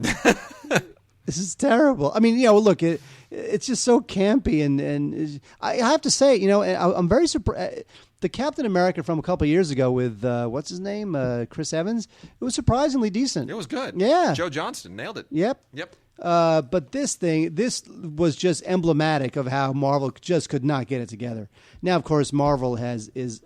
This is terrible. I mean, look, it's just so campy, and I have to say, I'm very surprised. The Captain America from a couple of years ago with what's his name, Chris Evans, it was surprisingly decent.
It was good.
Yeah,
Joe Johnston nailed it.
Yep. But this was just emblematic of how Marvel just could not get it together. Now, of course, Marvel is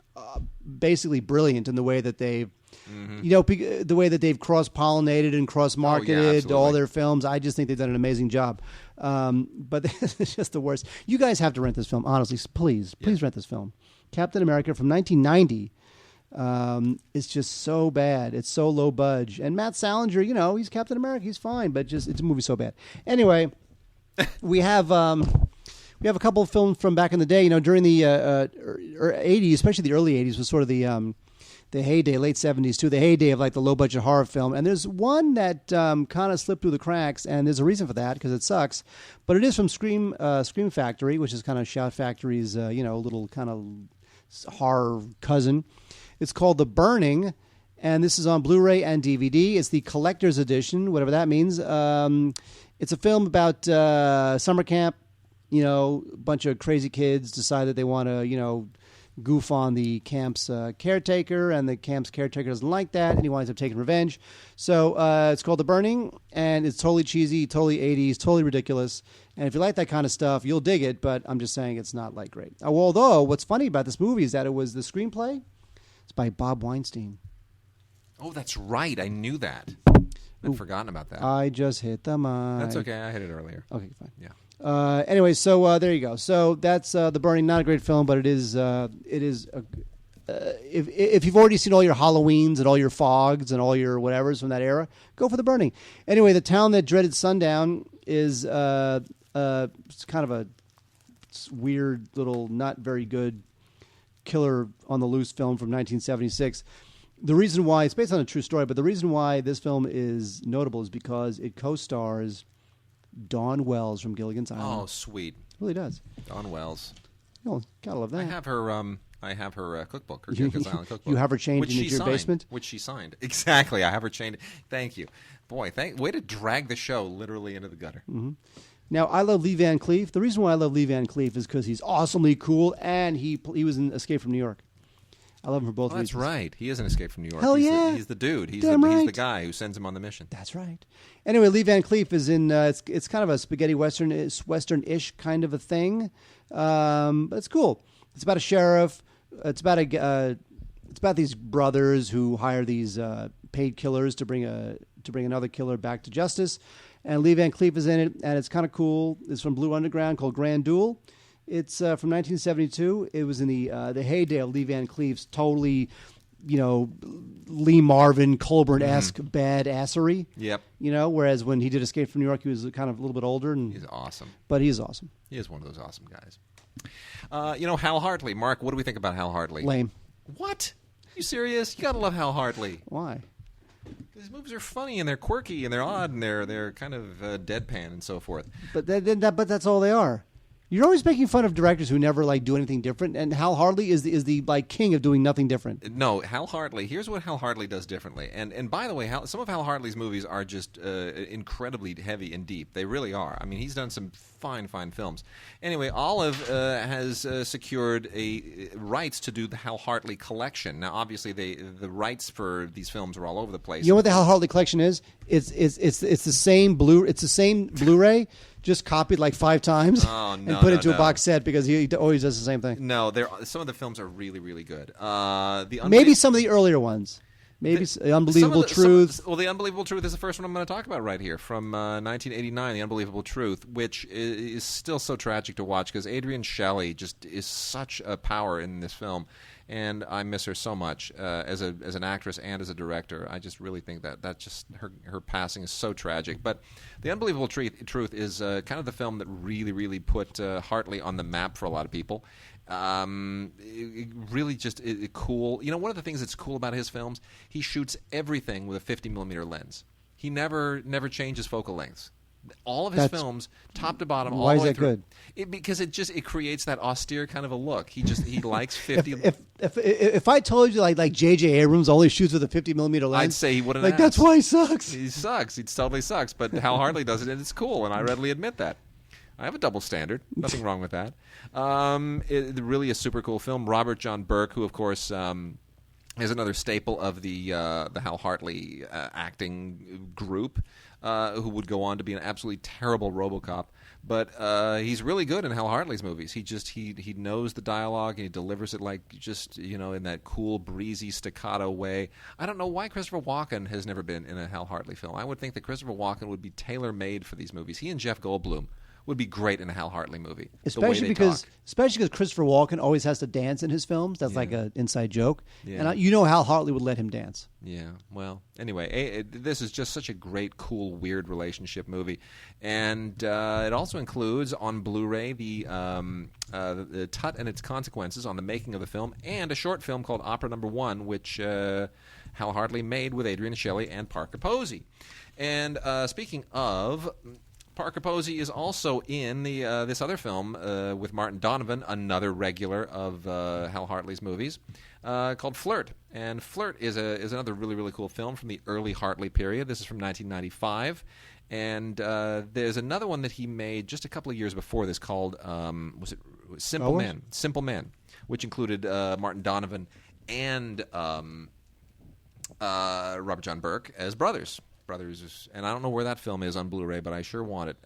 basically brilliant in the way that they've. Mm-hmm. The way that they've cross-pollinated and cross-marketed all their films, I just think they've done an amazing job. But it's just the worst. You guys have to rent this film, honestly. Please rent this film. Captain America from 1990. It's just so bad. It's so low budge. And Matt Salinger, he's Captain America. He's fine, but just it's a movie so bad. Anyway, we have a couple of films from back in the day. During the 80s, especially the early 80s, was sort of the heyday, late 70s too, the heyday of like the low budget horror film. And there's one that kind of slipped through the cracks, and there's a reason for that because it sucks. But it is from Scream Factory, which is kind of Shout Factory's little kind of horror cousin. It's called The Burning, and this is on Blu-ray and DVD. It's the collector's edition, whatever that means. It's a film about summer camp. A bunch of crazy kids decide that they want to, goof on the camp's caretaker, and the camp's caretaker doesn't like that, and he winds up taking revenge. So it's called The Burning, and it's totally cheesy, totally 80s, totally ridiculous. And if you like that kind of stuff, you'll dig it, but I'm just saying it's not, like, great. Although, what's funny about this movie is that it was the screenplay. It's by Bob Weinstein.
Oh, that's right. I knew that. I'd forgotten about that.
I just hit the mic.
That's okay. I hit it earlier.
Okay, fine.
Yeah.
Anyway, so there you go. So that's The Burning. Not a great film, but it is. If you've already seen all your Halloweens and all your Fogs and all your whatevers from that era, go for The Burning. Anyway, The Town That Dreaded Sundown is it's kind of a weird little, not very good killer on the loose film from 1976. The reason why it's based on a true story, but the reason why this film is notable is because it co-stars Dawn Wells from Gilligan's Island.
Oh, sweet!
It really does.
Dawn Wells.
Gotta love that.
I have her cookbook, her Gilligan's Island cookbook.
You have her chained in your basement?
Which she signed. Exactly. I have her chained. Thank you. Boy, way to drag the show literally into the gutter.
Mm-hmm. Now, I love Lee Van Cleef. The reason why I love Lee Van Cleef is because he's awesomely cool, and he was in Escape from New York. I love him for both reasons.
That's right. He is an Escape from New York.
Hell
yeah.
He's
the dude. He's
right.
the guy who sends him on the mission.
That's right. Anyway, Lee Van Cleef is in, it's kind of a spaghetti western-ish kind of a thing. But it's cool. It's about a sheriff. It's about these brothers who hire these paid killers to bring another killer back to justice. And Lee Van Cleef is in it, and it's kind of cool. It's from Blue Underground called Grand Duel. It's from 1972. It was in the heyday of Lee Van Cleef's totally, Lee Marvin, Colburn-esque badassery.
Yep.
Whereas when he did Escape from New York, he was kind of a little bit older. And
he's awesome.
But he is awesome.
He is one of those awesome guys. Hal Hartley. Mark, what do we think about Hal Hartley?
Lame.
What? You serious? You gotta love Hal Hartley.
Why?
His movies are funny and they're quirky and they're odd and they're kind of deadpan and so forth.
But but that's all they are. You're always making fun of directors who never do anything different, and Hal Hartley is the king of doing nothing different.
No, Hal Hartley. Here's what Hal Hartley does differently. And by the way, some of Hal Hartley's movies are just incredibly heavy and deep. They really are. I mean, he's done some fine films. Anyway, Olive has secured rights to do the Hal Hartley collection. Now, obviously, the rights for these films are all over the place.
You know what the Hal Hartley collection is? It's the same Blu-ray. Just copied like 5 times and put into a box set because he always does the same thing.
No, some of the films are really, really good.
Maybe some of the earlier ones. Maybe The Unbelievable Truth.
The Unbelievable Truth is the first one I'm going to talk about right here from 1989, The Unbelievable Truth, which is still so tragic to watch because Adrian Shelley just is such a power in this film. and I miss her so much as an actress and as a director. I just really think that just her passing is so tragic. But The Unbelievable Truth is kind of the film that really put Hartley on the map for a lot of people. It really just cool. You know, one of the things that's cool about his films, he shoots everything with a 50mm lens. He never changes focal lengths. All of his films, top to bottom, all the way through. Why is that good? Because it creates that austere kind of a look. He likes 50.
If I told you like J.J. Abrams only shoots with a 50mm lens,
I'd say he wouldn't.
Like that's why he sucks.
He sucks. He totally sucks. But Hal Hartley does it, and it's cool, and I readily admit that. I have a double standard. Nothing wrong with that. It really a super cool film. Robert John Burke, who of course is another staple of the Hal Hartley acting group. Who would go on to be an absolutely terrible RoboCop, but he's really good in Hal Hartley's movies. He knows the dialogue and he delivers it like just in that cool, breezy, staccato way. I don't know why Christopher Walken has never been in a Hal Hartley film. I would think that Christopher Walken would be tailor-made for these movies. He and Jeff Goldblum would be great in a Hal Hartley movie. Especially because Christopher Walken always has to dance in his films. That's like an inside joke. Yeah. And Hal Hartley would let him dance. Yeah. Well, anyway, this is just such a great, cool, weird relationship movie. And it also includes on Blu-ray the Tut and Its Consequences on the making of the film and a short film called Opera No. 1, which Hal Hartley made with Adrian Shelley and Parker Posey. And speaking of... Parker Posey is also in this other film with Martin Donovan, another regular of Hal Hartley's movies, called Flirt. And Flirt is another really cool film from the early Hartley period. This is from 1995. And there's another one that he made just a couple of years before this called Simple Man? Simple Man, which included Martin Donovan and Robert John Burke as brothers. And I don't know where that film is on Blu-ray, but I sure want it.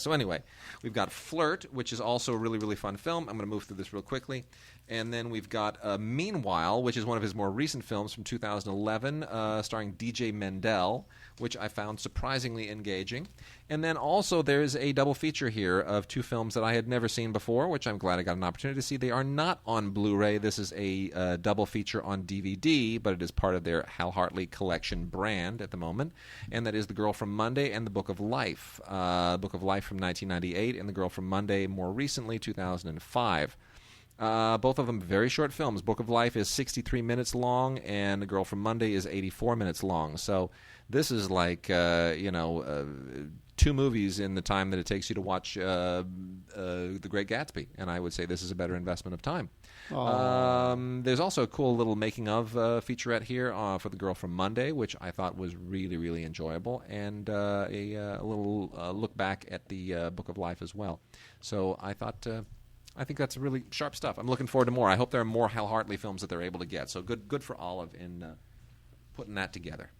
So anyway, we've got Flirt, which is also a really fun film. I'm going to move through this real quickly. And then we've got Meanwhile, which is one of his more recent films from 2011, starring DJ Mendel, which I found surprisingly engaging. And then also there's a double feature here of two films that I had never seen before, which I'm glad I got an opportunity to see. They are not on Blu-ray. This is a double feature on DVD, but it is part of their Hal Hartley collection brand at the moment. And that is The Girl from Monday and The Book of Life. Book of Life from 1998 and The Girl from Monday more recently, 2005. Both of them very short films. Book of Life is 63 minutes long, and The Girl from Monday is 84 minutes long. So this is like, 2 movies in the time that it takes you to watch The Great Gatsby, and I would say this is a better investment of time. There's also a cool little making-of featurette here for The Girl from Monday, which I thought was really enjoyable, and a little look back at the Book of Life as well. So I think that's really sharp stuff. I'm looking forward to more. I hope there are more Hal Hartley films that they're able to get. So good for Olive in putting that together.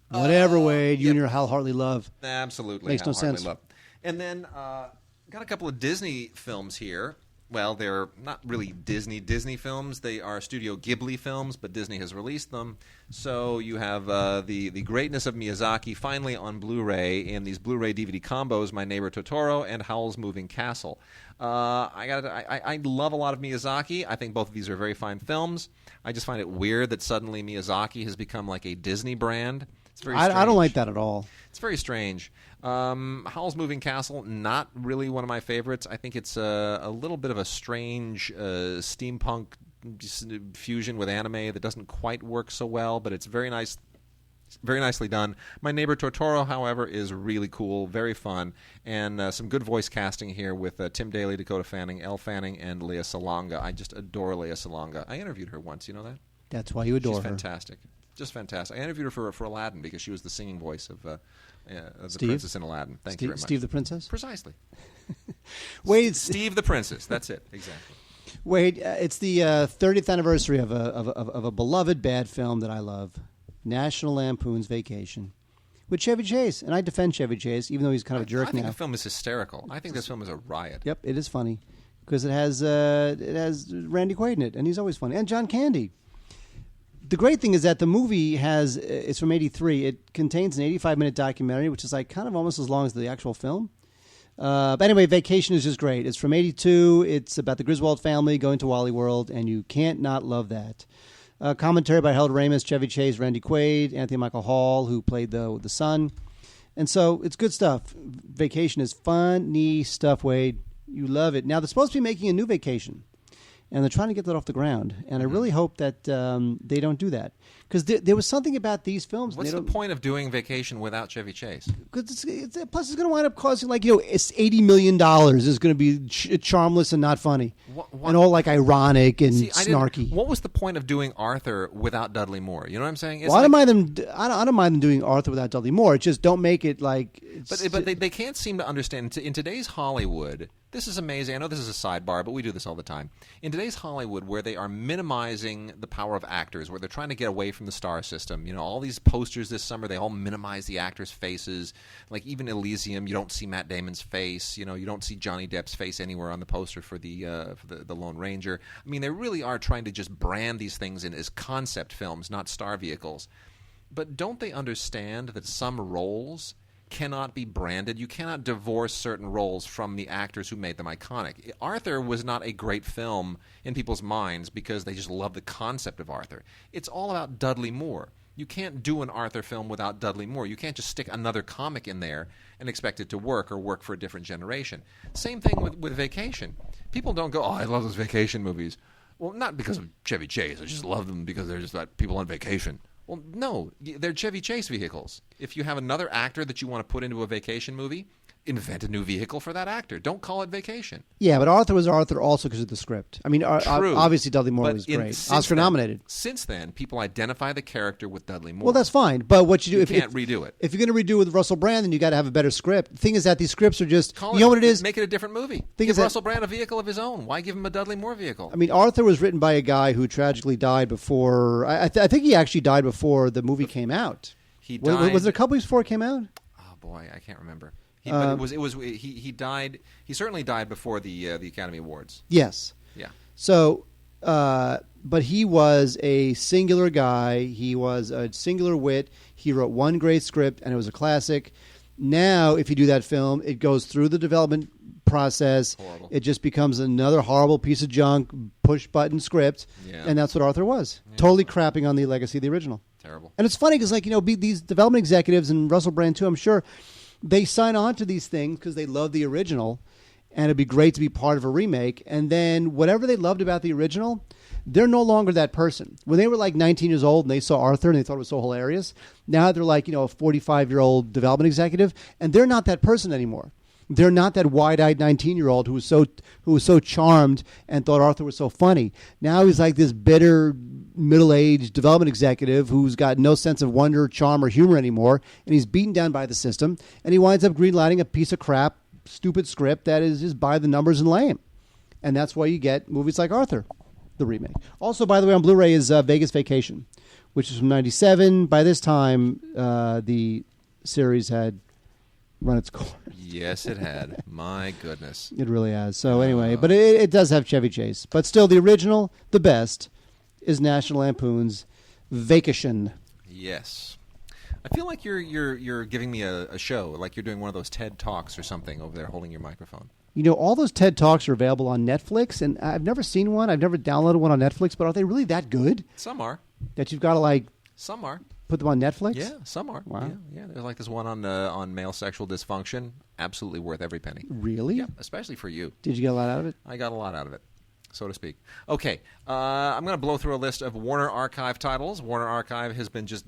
Whatever, Wade. You and your Hal Hartley love.
Absolutely.
Makes
Hal
no
Hartley
sense.
love. And then got a couple of Disney films here. Well, they're not really Disney films. They are Studio Ghibli films, but Disney has released them. So you have the greatness of Miyazaki finally on Blu-ray in these Blu-ray DVD combos, My Neighbor Totoro and Howl's Moving Castle. I love a lot of Miyazaki. I think both of these are very fine films. I just find it weird that suddenly Miyazaki has become like a Disney brand. It's very strange.
I don't like that at all.
It's very strange. Howl's Moving Castle, not really one of my favorites. I think it's a little bit of a strange steampunk fusion with anime that doesn't quite work so well, but it's very nice. Very nicely done. My Neighbor Totoro, however, is really cool, very fun, and some good voice casting here with Tim Daly, Dakota Fanning, Elle Fanning, and Lea Salonga. I just adore Lea Salonga. I interviewed her once. You know that?
That's why you adore her.
She's fantastic. Just fantastic. I interviewed her for Aladdin because she was the singing voice of the princess in Aladdin. Thank you very much.
Steve the Princess?
Precisely.
Wade,
Steve the Princess. That's it. Exactly.
Wade, it's the 30th anniversary of a beloved bad film that I love, National Lampoon's Vacation, with Chevy Chase. And I defend Chevy Chase, even though he's kind of a jerk now.
I think the film is hysterical. I think this film is a riot.
Yep, it is funny because it has Randy Quaid in it, and he's always funny, and John Candy. The great thing is that the movie it's from '83. It contains an 85-minute documentary, which is like kind of almost as long as the actual film. But anyway, Vacation is just great. It's from '82. It's about the Griswold family going to Wally World, and you can't not love that. Commentary by Harold Ramis, Chevy Chase, Randy Quaid, Anthony Michael Hall, who played the son. And so it's good stuff. Vacation is funny stuff, Wade. You love it. Now, they're supposed to be making a new Vacation, and they're trying to get that off the ground. And I really hope that they don't do that. Because there was something about these films.
What's the point of doing Vacation without Chevy Chase?
Because plus it's going to wind up causing, it's $80 million is going to be charmless and not funny.
What?
And all, ironic and snarky.
What was the point of doing Arthur without Dudley Moore? You know what I'm saying?
Well, I don't mind them doing Arthur without Dudley Moore. It's just don't make it like...
But they can't seem to understand. In today's Hollywood... This is amazing. I know this is a sidebar, but we do this all the time. In today's Hollywood, where they are minimizing the power of actors, where they're trying to get away from the star system, all these posters this summer, they all minimize the actors' faces. Like even Elysium, you don't see Matt Damon's face. You don't see Johnny Depp's face anywhere on the poster for the Lone Ranger. I mean, they really are trying to just brand these things in as concept films, not star vehicles. But don't they understand that some roles cannot be branded? You cannot divorce certain roles from the actors who made them iconic. Arthur was not a great film in people's minds because they just love the concept of Arthur. It's all about Dudley Moore. You can't do an Arthur film without Dudley Moore. You can't just stick another comic in there and expect it to work or work for a different generation. Same thing with Vacation. People don't go, I love those vacation movies. Well, not because of Chevy Chase. I just love them because they're just about people on vacation. Well, no, they're Chevy Chase vehicles. If you have another actor that you want to put into a vacation movie, invent a new vehicle for that actor. Don't call it Vacation. Yeah,
but Arthur was Arthur also because of the script. I mean, obviously Dudley Moore was great. Oscar nominated.
Since then, people identify the character with Dudley Moore.
Well, that's fine. But what you do...
You can't redo it.
If you're going to redo it with Russell Brand, then you got to have a better script. The thing is that these scripts are just... You know what it is?
Make it a different movie. Give Russell Brand a vehicle of his own. Why give him a Dudley Moore vehicle?
I mean, Arthur was written by a guy who tragically died before... I think he actually died before the movie came out.
He died...
Was it a couple weeks before it came out?
Oh, boy, I can't remember. But he died. He certainly died before the Academy Awards.
Yes.
Yeah.
So, but he was a singular guy. He was a singular wit. He wrote one great script, and it was a classic. Now, if you do that film, it goes through the development process.
Horrible.
It just becomes another horrible piece of junk, push-button script, and that's what Arthur was. Yeah. Totally crapping on the legacy of the original.
Terrible.
And it's funny because, these development executives, and Russell Brand too, I'm sure, they sign on to these things because they love the original, and it'd be great to be part of a remake. And then whatever they loved about the original, they're no longer that person. When they were 19 years old and they saw Arthur and they thought it was so hilarious, now they're a 45-year-old development executive, and they're not that person anymore. They're not that wide-eyed 19-year-old who was so charmed and thought Arthur was so funny. Now he's like this bitter, middle-aged development executive who's got no sense of wonder, charm, or humor anymore, and he's beaten down by the system, and he winds up greenlighting a piece of crap, stupid script that is just by the numbers and lame. And that's why you get movies like Arthur, the remake. Also, by the way, on Blu-ray is Vegas Vacation, which is from '97. By this time, the series had run its course.
Yes, it had. My goodness.
It really has. So anyway, but it does have Chevy Chase. But still, the original, the best, is National Lampoon's Vacation.
Yes. I feel like you're giving me a show, like you're doing one of those TED Talks or something over there holding your microphone.
All those TED Talks are available on Netflix, and I've never seen one. I've never downloaded one on Netflix, but are they really that good?
Some are.
That you've got to
Some are.
Put them on Netflix?
Yeah, some are.
Wow.
Yeah. There's like this one on male sexual dysfunction. Absolutely worth every penny.
Really?
Yeah, especially for you.
Did you get a lot out of it?
I got a lot out of it, so to speak. Okay, I'm going to blow through a list of Warner Archive titles. Warner Archive has been just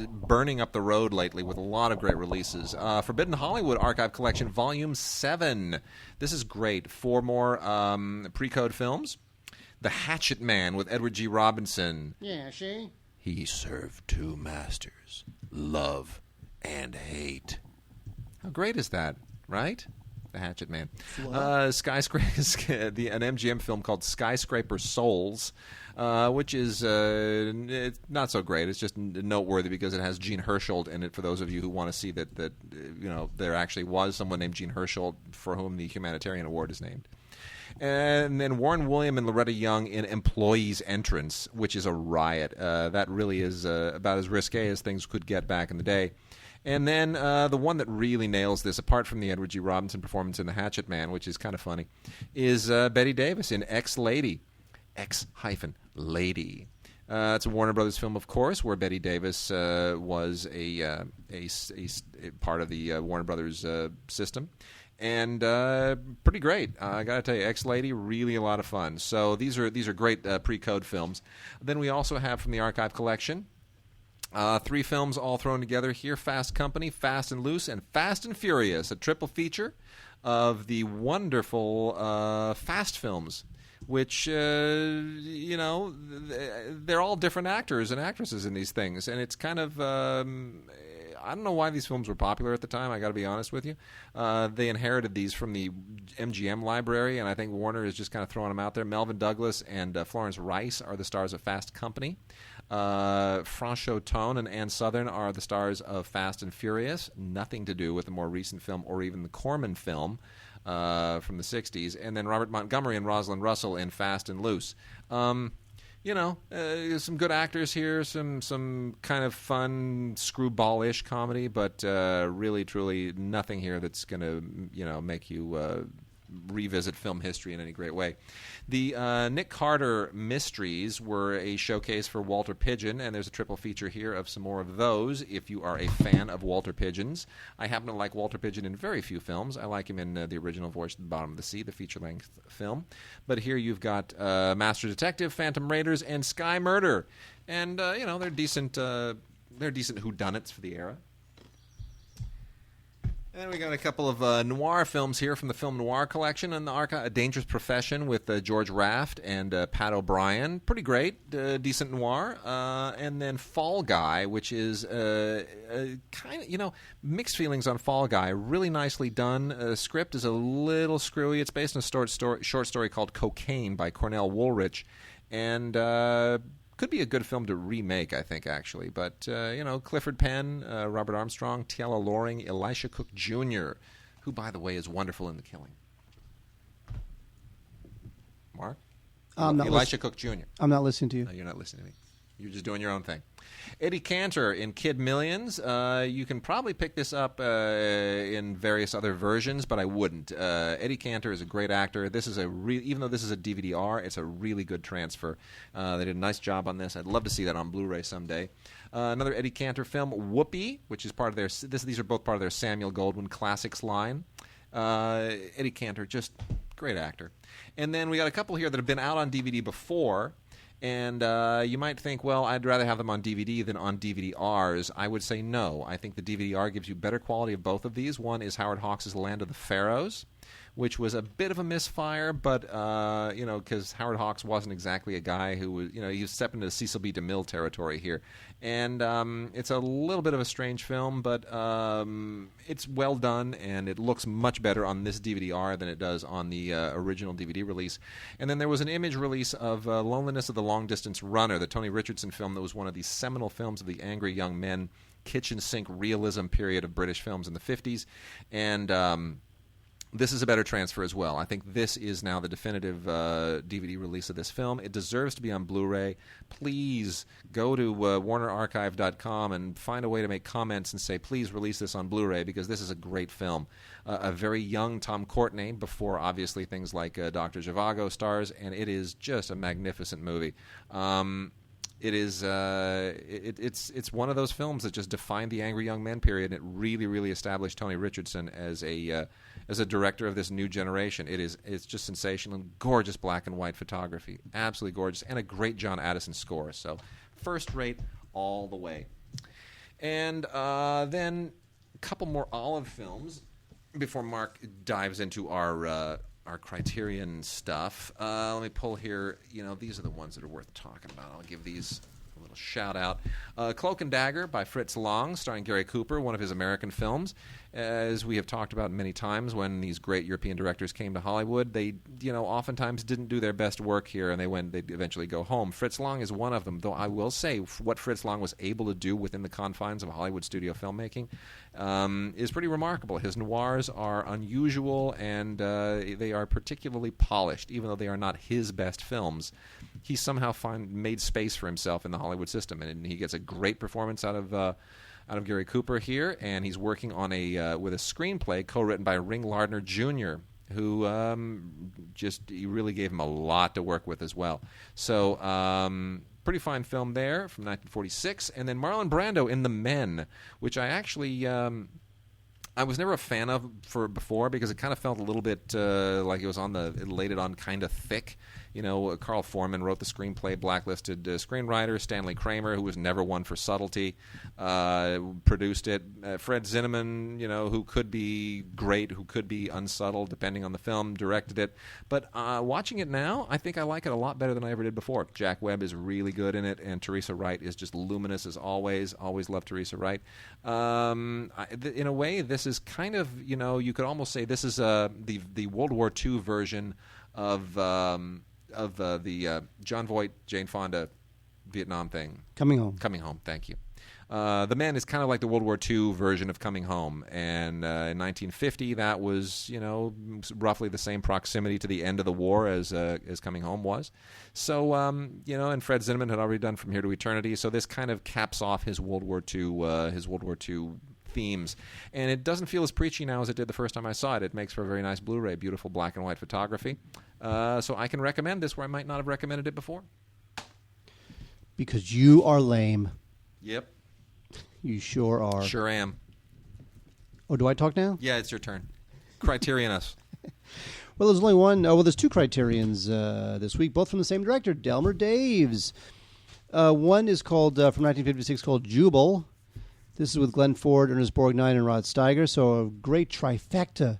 burning up the road lately with a lot of great releases. Forbidden Hollywood Archive Collection, Volume 7. This is great. 4 more pre-code films. The Hatchet Man with Edward G. Robinson.
Yeah, she.
He served 2 masters, love and hate. How great is that, right? The Hatchet Man. Skyscraper, an MGM film called Skyscraper Souls, which is it's not so great. It's just noteworthy because it has Gene Herschel in it. For those of you who want to see that there actually was someone named Gene Herschel for whom the Humanitarian Award is named. And then Warren William and Loretta Young in Employees Entrance, which is a riot. That really is about as risque as things could get back in the day. And then the one that really nails this, apart from the Edward G. Robinson performance in The Hatchet Man, which is kind of funny, is Bette Davis in X-Lady. X-Lady. It's a Warner Brothers film, of course, where Bette Davis was a part of the Warner Brothers system. And pretty great. I got to tell you, X-Lady, really a lot of fun. So these are great pre-code films. Then we also have from the Archive Collection 3 films all thrown together here: Fast Company, Fast and Loose, and Fast and Furious, a triple feature of the wonderful Fast films, which, they're all different actors and actresses in these things. And it's kind of, I don't know why these films were popular at the time, I got to be honest with you. They inherited these from the MGM library, and I think Warner is just kind of throwing them out there. Melvin Douglas and Florence Rice are the stars of Fast Company. Franchot Tone and Ann Southern are the stars of Fast and Furious. Nothing to do with the more recent film or even the Corman film from the 60s. And then Robert Montgomery and Rosalind Russell in Fast and Loose. Some good actors here, some kind of fun screwball-ish comedy, but really, truly nothing here that's going to, make you revisit film history in any great way. The Nick Carter mysteries were a showcase for Walter Pidgeon, and there's a triple feature here of some more of those if you are a fan of Walter Pidgeon's. I happen to like Walter Pidgeon in very few films. I like him in the original Voyage to the Bottom of the Sea, the feature-length film. But here you've got Master Detective, Phantom Raiders, and Sky Murder. And, they're decent whodunits for the era. And then we got a couple of noir films here from the Film Noir collection and the Archive. A Dangerous Profession with George Raft and Pat O'Brien. Pretty great, decent noir. And then Fall Guy, which is kind of, mixed feelings on Fall Guy. Really nicely done. Script is a little screwy. It's based on a short story called Cocaine by Cornell Woolrich. And could be a good film to remake, I think, actually. But, Clifford Penn, Robert Armstrong, Tiela Loring, Elisha Cook Jr., who, by the way, is wonderful in The Killing. Mark? Elisha Cook Jr.
I'm not listening to you.
No, you're not listening to me. You're just doing your own thing. Eddie Cantor in Kid Millions. You can probably pick this up in various other versions, but I wouldn't. Eddie Cantor is a great actor. This is even though this is a DVD-R, it's a really good transfer. They did a nice job on this. I'd love to see that on Blu-ray someday. Another Eddie Cantor film, Whoopee, which is part of their. These are both part of their Samuel Goldwyn Classics line. Eddie Cantor, just great actor. And then we got a couple here that have been out on DVD before. And you might think, well, I'd rather have them on DVD than on DVD-Rs. I would say no. I think the DVD-R gives you better quality of both of these. One is Howard Hawks' Land of the Pharaohs, which was a bit of a misfire, but, because Howard Hawks wasn't exactly a guy who was, he was stepping into Cecil B. DeMille territory here. And it's a little bit of a strange film, but it's well done, and it looks much better on this DVD-R than it does on the original DVD release. And then there was an image release of Loneliness of the Long-Distance Runner, the Tony Richardson film that was one of the seminal films of the angry young men, kitchen sink realism period of British films in the 50s. And this is a better transfer as well. I think this is now the definitive DVD release of this film. It deserves to be on Blu-ray. Please go to WarnerArchive.com and find a way to make comments and say, please release this on Blu-ray, because this is a great film. A very young Tom Courtenay, before obviously things like Dr. Zhivago stars, and it is just a magnificent movie. It is it's one of those films that just defined the angry young men period. It really, really established Tony Richardson as a director of this new generation. It's just sensational and gorgeous black and white photography, absolutely gorgeous, and a great John Addison score. So first rate all the way. And then a couple more Olive films before Mark dives into our Criterion stuff. Let me pull here. These are the ones that are worth talking about. I'll give these a little shout out. Cloak and Dagger by Fritz Lang, starring Gary Cooper, one of his American films. As we have talked about many times, when these great European directors came to Hollywood, they, oftentimes didn't do their best work here, and they'd eventually go home. Fritz Lang is one of them, though I will say what Fritz Lang was able to do within the confines of Hollywood studio filmmaking is pretty remarkable. His noirs are unusual, and they are particularly polished, even though they are not his best films. He somehow made space for himself in the Hollywood system, and he gets a great performance out of out of Gary Cooper here, and he's working on with a screenplay co-written by Ring Lardner Jr., who he really gave him a lot to work with as well. So pretty fine film there from 1946. And then Marlon Brando in The Men, which I actually I was never a fan of before because it kind of felt a little bit like it laid it on kind of thick. You know, Carl Foreman wrote the screenplay, blacklisted screenwriter. Stanley Kramer, who was never one for subtlety, produced it. Fred Zinnemann, who could be great, who could be unsubtle, depending on the film, directed it. But watching it now, I think I like it a lot better than I ever did before. Jack Webb is really good in it, and Teresa Wright is just luminous as always. Always loved Teresa Wright. In a way, this is kind of, you could almost say this is the World War II version of the Jon Voight, Jane Fonda Vietnam thing.
Coming Home.
Coming Home, thank you. The Man is kind of like the World War II version of Coming Home. And in 1950, that was, roughly the same proximity to the end of the war as Coming Home was. So, and Fred Zinnemann had already done From Here to Eternity. So this kind of caps off his World War II themes, and it doesn't feel as preachy now as it did the first time I saw it. It makes for a very nice Blu-ray, beautiful black and white photography. So I can recommend this where I might not have recommended it before.
Because you are lame.
Yep.
You sure are.
Sure am.
Oh, do I talk now?
Yeah, it's your turn. Criterion us.
Well, there's only one. There's two Criterions this week, both from the same director, Delmer Daves. One is called, from 1956, called Jubal. This is with Glenn Ford, Ernest Borgnine, and Rod Steiger. So a great trifecta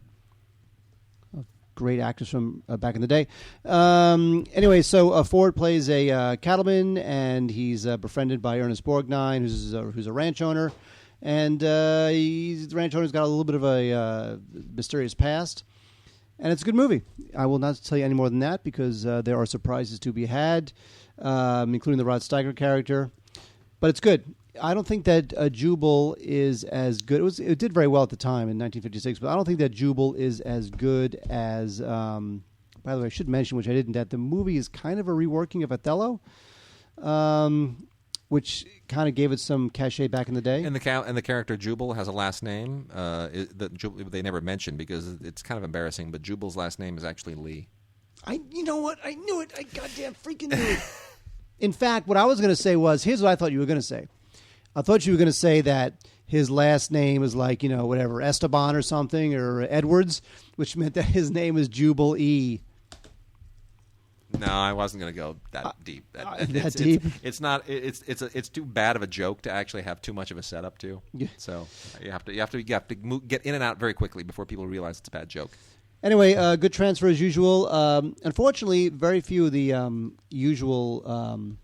of great actors from back in the day. Anyway, so Ford plays a cattleman, and he's befriended by Ernest Borgnine, who's a ranch owner. And the ranch owner's got a little bit of a mysterious past. And it's a good movie. I will not tell you any more than that because there are surprises to be had, including the Rod Steiger character. But it's good. I don't think that Jubal is as good. It did very well at the time in 1956, but I don't think that Jubal is as good as. By the way, I should mention, which I didn't, that the movie is kind of a reworking of Othello, which kind of gave it some cachet back in the day.
And the character Jubal has a last name that they never mention because it's kind of embarrassing. But Jubal's last name is actually Lee.
You know what? I knew it. I goddamn freaking knew it. In fact, what I was going to say was, here's what I thought you were going to say. I thought you were going to say that his last name is like, whatever, Esteban or something, or Edwards, which meant that his name is Jubal E.
No, I wasn't going to go that deep.
That deep?
It's too bad of a joke to actually have too much of a setup to. Yeah. So you have to get in and out very quickly before people realize it's a bad joke.
Anyway, good transfer as usual. Unfortunately, very few of the usual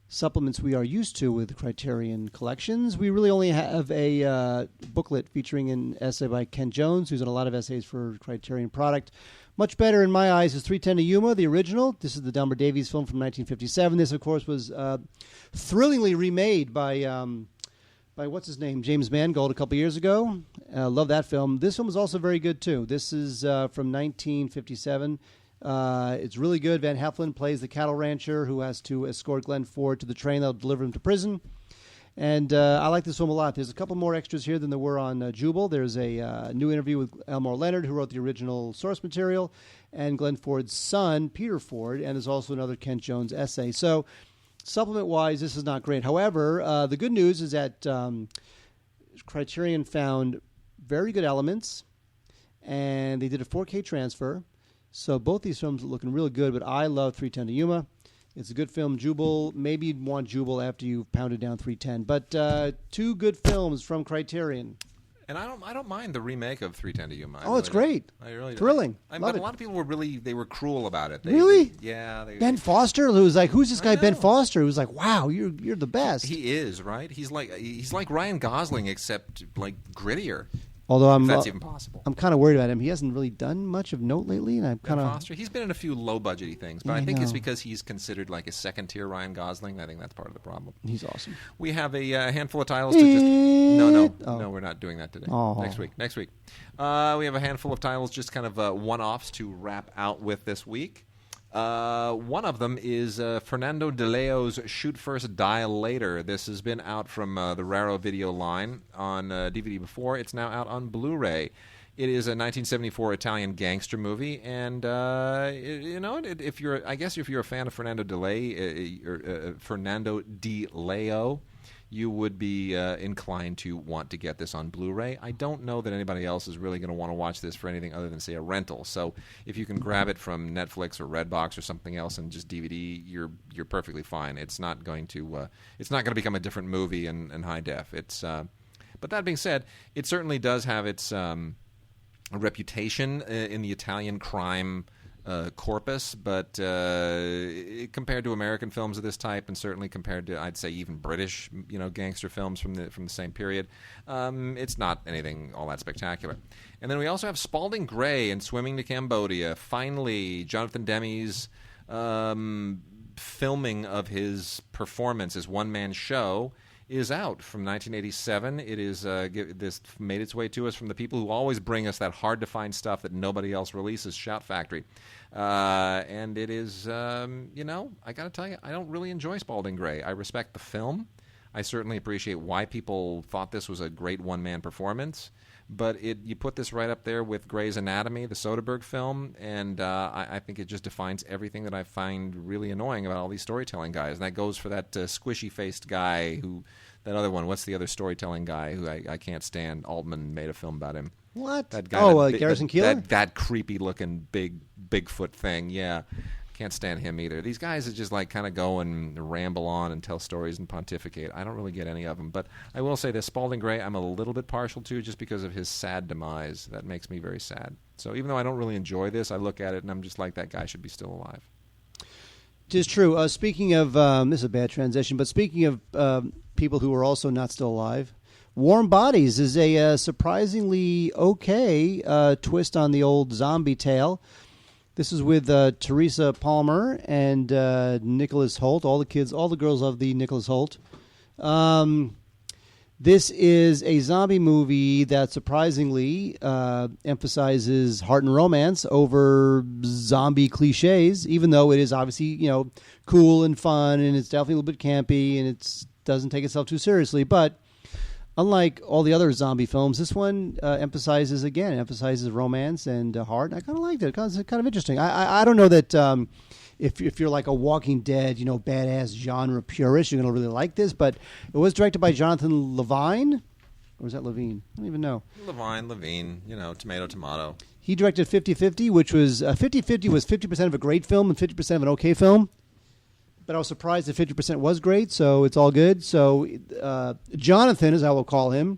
supplements we are used to with Criterion Collections. We really only have a booklet featuring an essay by Ken Jones, who's done a lot of essays for Criterion product. Much better in my eyes is 310 to Yuma, the original. This is the Delmer Davies film from 1957. This, of course, was thrillingly remade by what's his name, James Mangold, a couple years ago. Love that film. This film is also very good, too. This is from 1957. It's really good. Van Heflin plays the cattle rancher who has to escort Glenn Ford to the train that'll deliver him to prison. And I like this film a lot. There's a couple more extras here than there were on Jubal. There's a new interview with Elmore Leonard, who wrote the original source material, and Glenn Ford's son, Peter Ford, and there's also another Kent Jones essay. So supplement-wise, this is not great. However, the good news is that Criterion found very good elements, and they did a 4K transfer. So both these films are looking really good, but I love 310 to Yuma. It's a good film. Jubal, maybe you'd want Jubal after you've pounded down 310. But two good films from Criterion.
And I don't mind the remake of 310 to Yuma.
It's great.
I really don't.
Thrilling.
But a lot of people were cruel about it.
Really?
Yeah.
Ben Foster, who was like, who's this guy Ben Foster? Who was like, wow, you're the best.
He is, right? He's like Ryan Gosling, except like grittier.
Although
if that's even possible.
I'm kind of worried about him. He hasn't really done much of note lately, and I'm kind of.
Foster. He's been in a few low-budgety things, but I think it's because he's considered like a second-tier Ryan Gosling. I think that's part of the problem.
He's awesome.
We have a handful of titles to just. No, we're not doing that today.
Oh.
Next week. We have a handful of titles, just kind of one-offs to wrap out with this week. One of them is Fernando De Leo's Shoot First, Die Later. This has been out from the Raro video line on DVD before. It's now out on Blu-ray. It is a 1974 Italian gangster movie, and if you're a fan of Fernando De Leo, you would be inclined to want to get this on Blu-ray. I don't know that anybody else is really going to want to watch this for anything other than, say, a rental. So if you can grab it from Netflix or Redbox or something else and just DVD, you're perfectly fine. It's not going to become a different movie in high def. But that being said, it certainly does have its a reputation in the Italian crime corpus, but compared to American films of this type, and certainly compared to, I'd say, even British, gangster films from the same period, it's not anything all that spectacular. And then we also have Spalding Gray in Swimming to Cambodia. Finally, Jonathan Demme's filming of his performance, his one-man show, is out from 1987. It is this made its way to us from the people who always bring us that hard-to-find stuff that nobody else releases, Shout Factory. And it is, I got to tell you, I don't really enjoy Spalding Gray. I respect the film. I certainly appreciate why people thought this was a great one-man performance. But you put this right up there with Grey's Anatomy, the Soderbergh film, and I think it just defines everything that I find really annoying about all these storytelling guys. And that goes for that squishy-faced guy that other one, what's the other storytelling guy who I can't stand? Altman made a film about him.
What?
That guy,
Garrison Keillor?
That creepy-looking Bigfoot thing, yeah. Can't stand him either. These guys that just kind of go and ramble on and tell stories and pontificate. I don't really get any of them. But I will say this, Spalding Gray I'm a little bit partial to just because of his sad demise. That makes me very sad. So even though I don't really enjoy this, I look at it and I'm just like, that guy should be still alive.
It is true. Speaking of, this is a bad transition, but speaking of people who are also not still alive, Warm Bodies is a surprisingly okay twist on the old zombie tale. This is with Teresa Palmer and Nicholas Hoult. All the girls love the Nicholas Hoult. This is a zombie movie that surprisingly emphasizes heart and romance over zombie cliches, even though it is obviously, cool and fun, and it's definitely a little bit campy, and it doesn't take itself too seriously. But unlike all the other zombie films, this one emphasizes romance and heart. I kind of liked it. It's kind of interesting. I don't know that if you're like a Walking Dead, badass genre purist, you're going to really like this. But it was directed by Jonathan Levine. Or was that Levine? I don't even know.
Levine, tomato.
He directed 50-50, which was 50-50 was 50% of a great film and 50% of an okay film. But I was surprised that 50% was great, so it's all good. So Jonathan, as I will call him,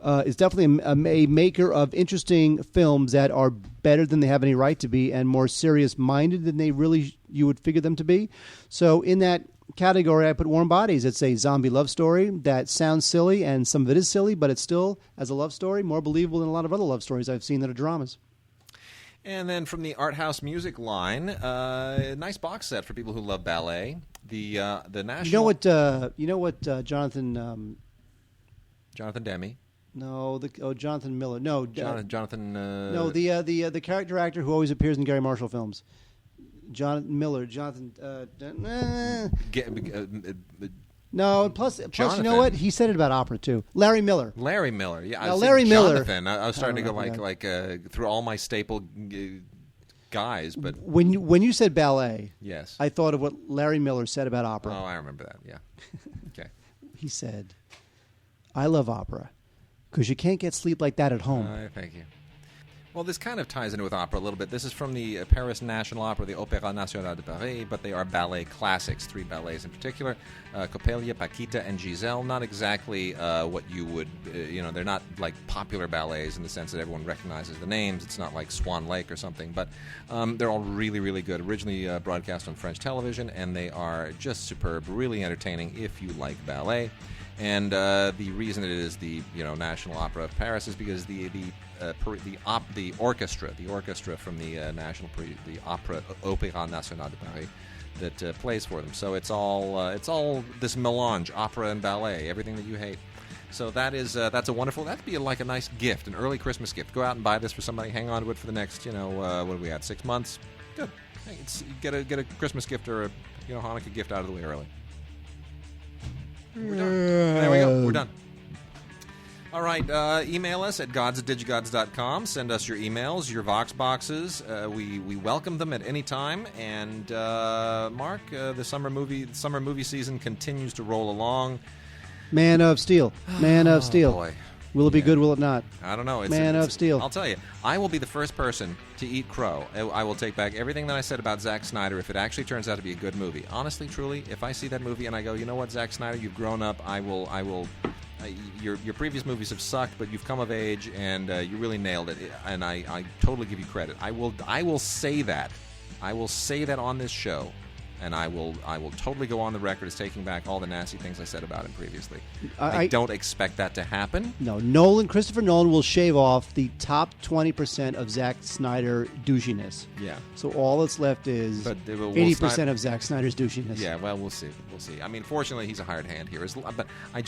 is definitely a maker of interesting films that are better than they have any right to be and more serious-minded than you would figure them to be. So in that category, I put Warm Bodies. It's a zombie love story that sounds silly, and some of it is silly, but it's still, as a love story, more believable than a lot of other love stories I've seen that are dramas.
And then from the art house music line, a nice box set for people who love ballet. The national.
You know what? Jonathan.
Jonathan Demme.
No, Jonathan Miller. No,
Jonathan.
No, the character actor who always appears in Gary Marshall films. Jonathan Miller. Jonathan. No, plus, you know what? He said it about opera, too. Larry Miller.
Yeah.
Now, Larry Miller.
Jonathan. I was starting to go through all my staple guys, but
when you said ballet,
yes,
I thought of what Larry Miller said about opera.
Oh, I remember that. Yeah. Okay.
He said, "I love opera because you can't get sleep like that at home."
Thank you. Well, this kind of ties into with opera a little bit. This is from the Paris National Opera, the Opéra National de Paris, but they are ballet classics, 3 ballets in particular, Coppelia, Paquita, and Giselle. Not exactly what you would, they're not like popular ballets in the sense that everyone recognizes the names. It's not like Swan Lake or something, but they're all really, really good. Originally broadcast on French television, and they are just superb, really entertaining if you like ballet. And the reason it is the National Opera of Paris is because the orchestra from the the Opéra National de Paris that plays for them. So it's all this melange, opera and ballet, everything that you hate. So that's that'd be like a nice gift, an early Christmas gift. Go out and buy this for somebody. Hang on to it for the next what are we at, 6 months? Good. Hey, get a Christmas gift or a Hanukkah gift out of the way early. We're done. There we go. We're done. All right. Email us at gods@digigods.com. Send us your emails, your Vox boxes. We welcome them at any time. And Mark, the summer movie season continues to roll along.
Man of Steel. Man of Steel.
Boy.
Will it be good? Will it not?
I don't know.
Man of Steel.
I'll tell you. I will be the first person to eat crow. I will take back everything that I said about Zack Snyder if it actually turns out to be a good movie. Honestly, truly, if I see that movie and I go, you know what, Zack Snyder, you've grown up. I will. Your previous movies have sucked, but you've come of age and you really nailed it. And I totally give you credit. I will say that. I will say that on this show. And I will totally go on the record as taking back all the nasty things I said about him previously. I don't expect that to happen.
No, Christopher Nolan will shave off the top 20% of Zack Snyder douchiness.
Yeah.
So all that's left is 80% of Zack Snyder's douchiness.
Yeah, well, we'll see. I mean, fortunately, he's a hired hand here. But I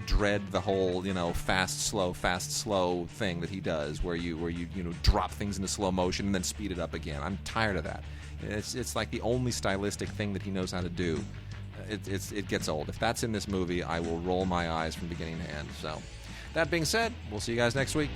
dread the whole, fast, slow thing that he does where you drop things into slow motion and then speed it up again. I'm tired of that. It's like the only stylistic thing that he knows how to do. It gets old. If that's in this movie, I will roll my eyes from beginning to end. So, that being said, we'll see you guys next week.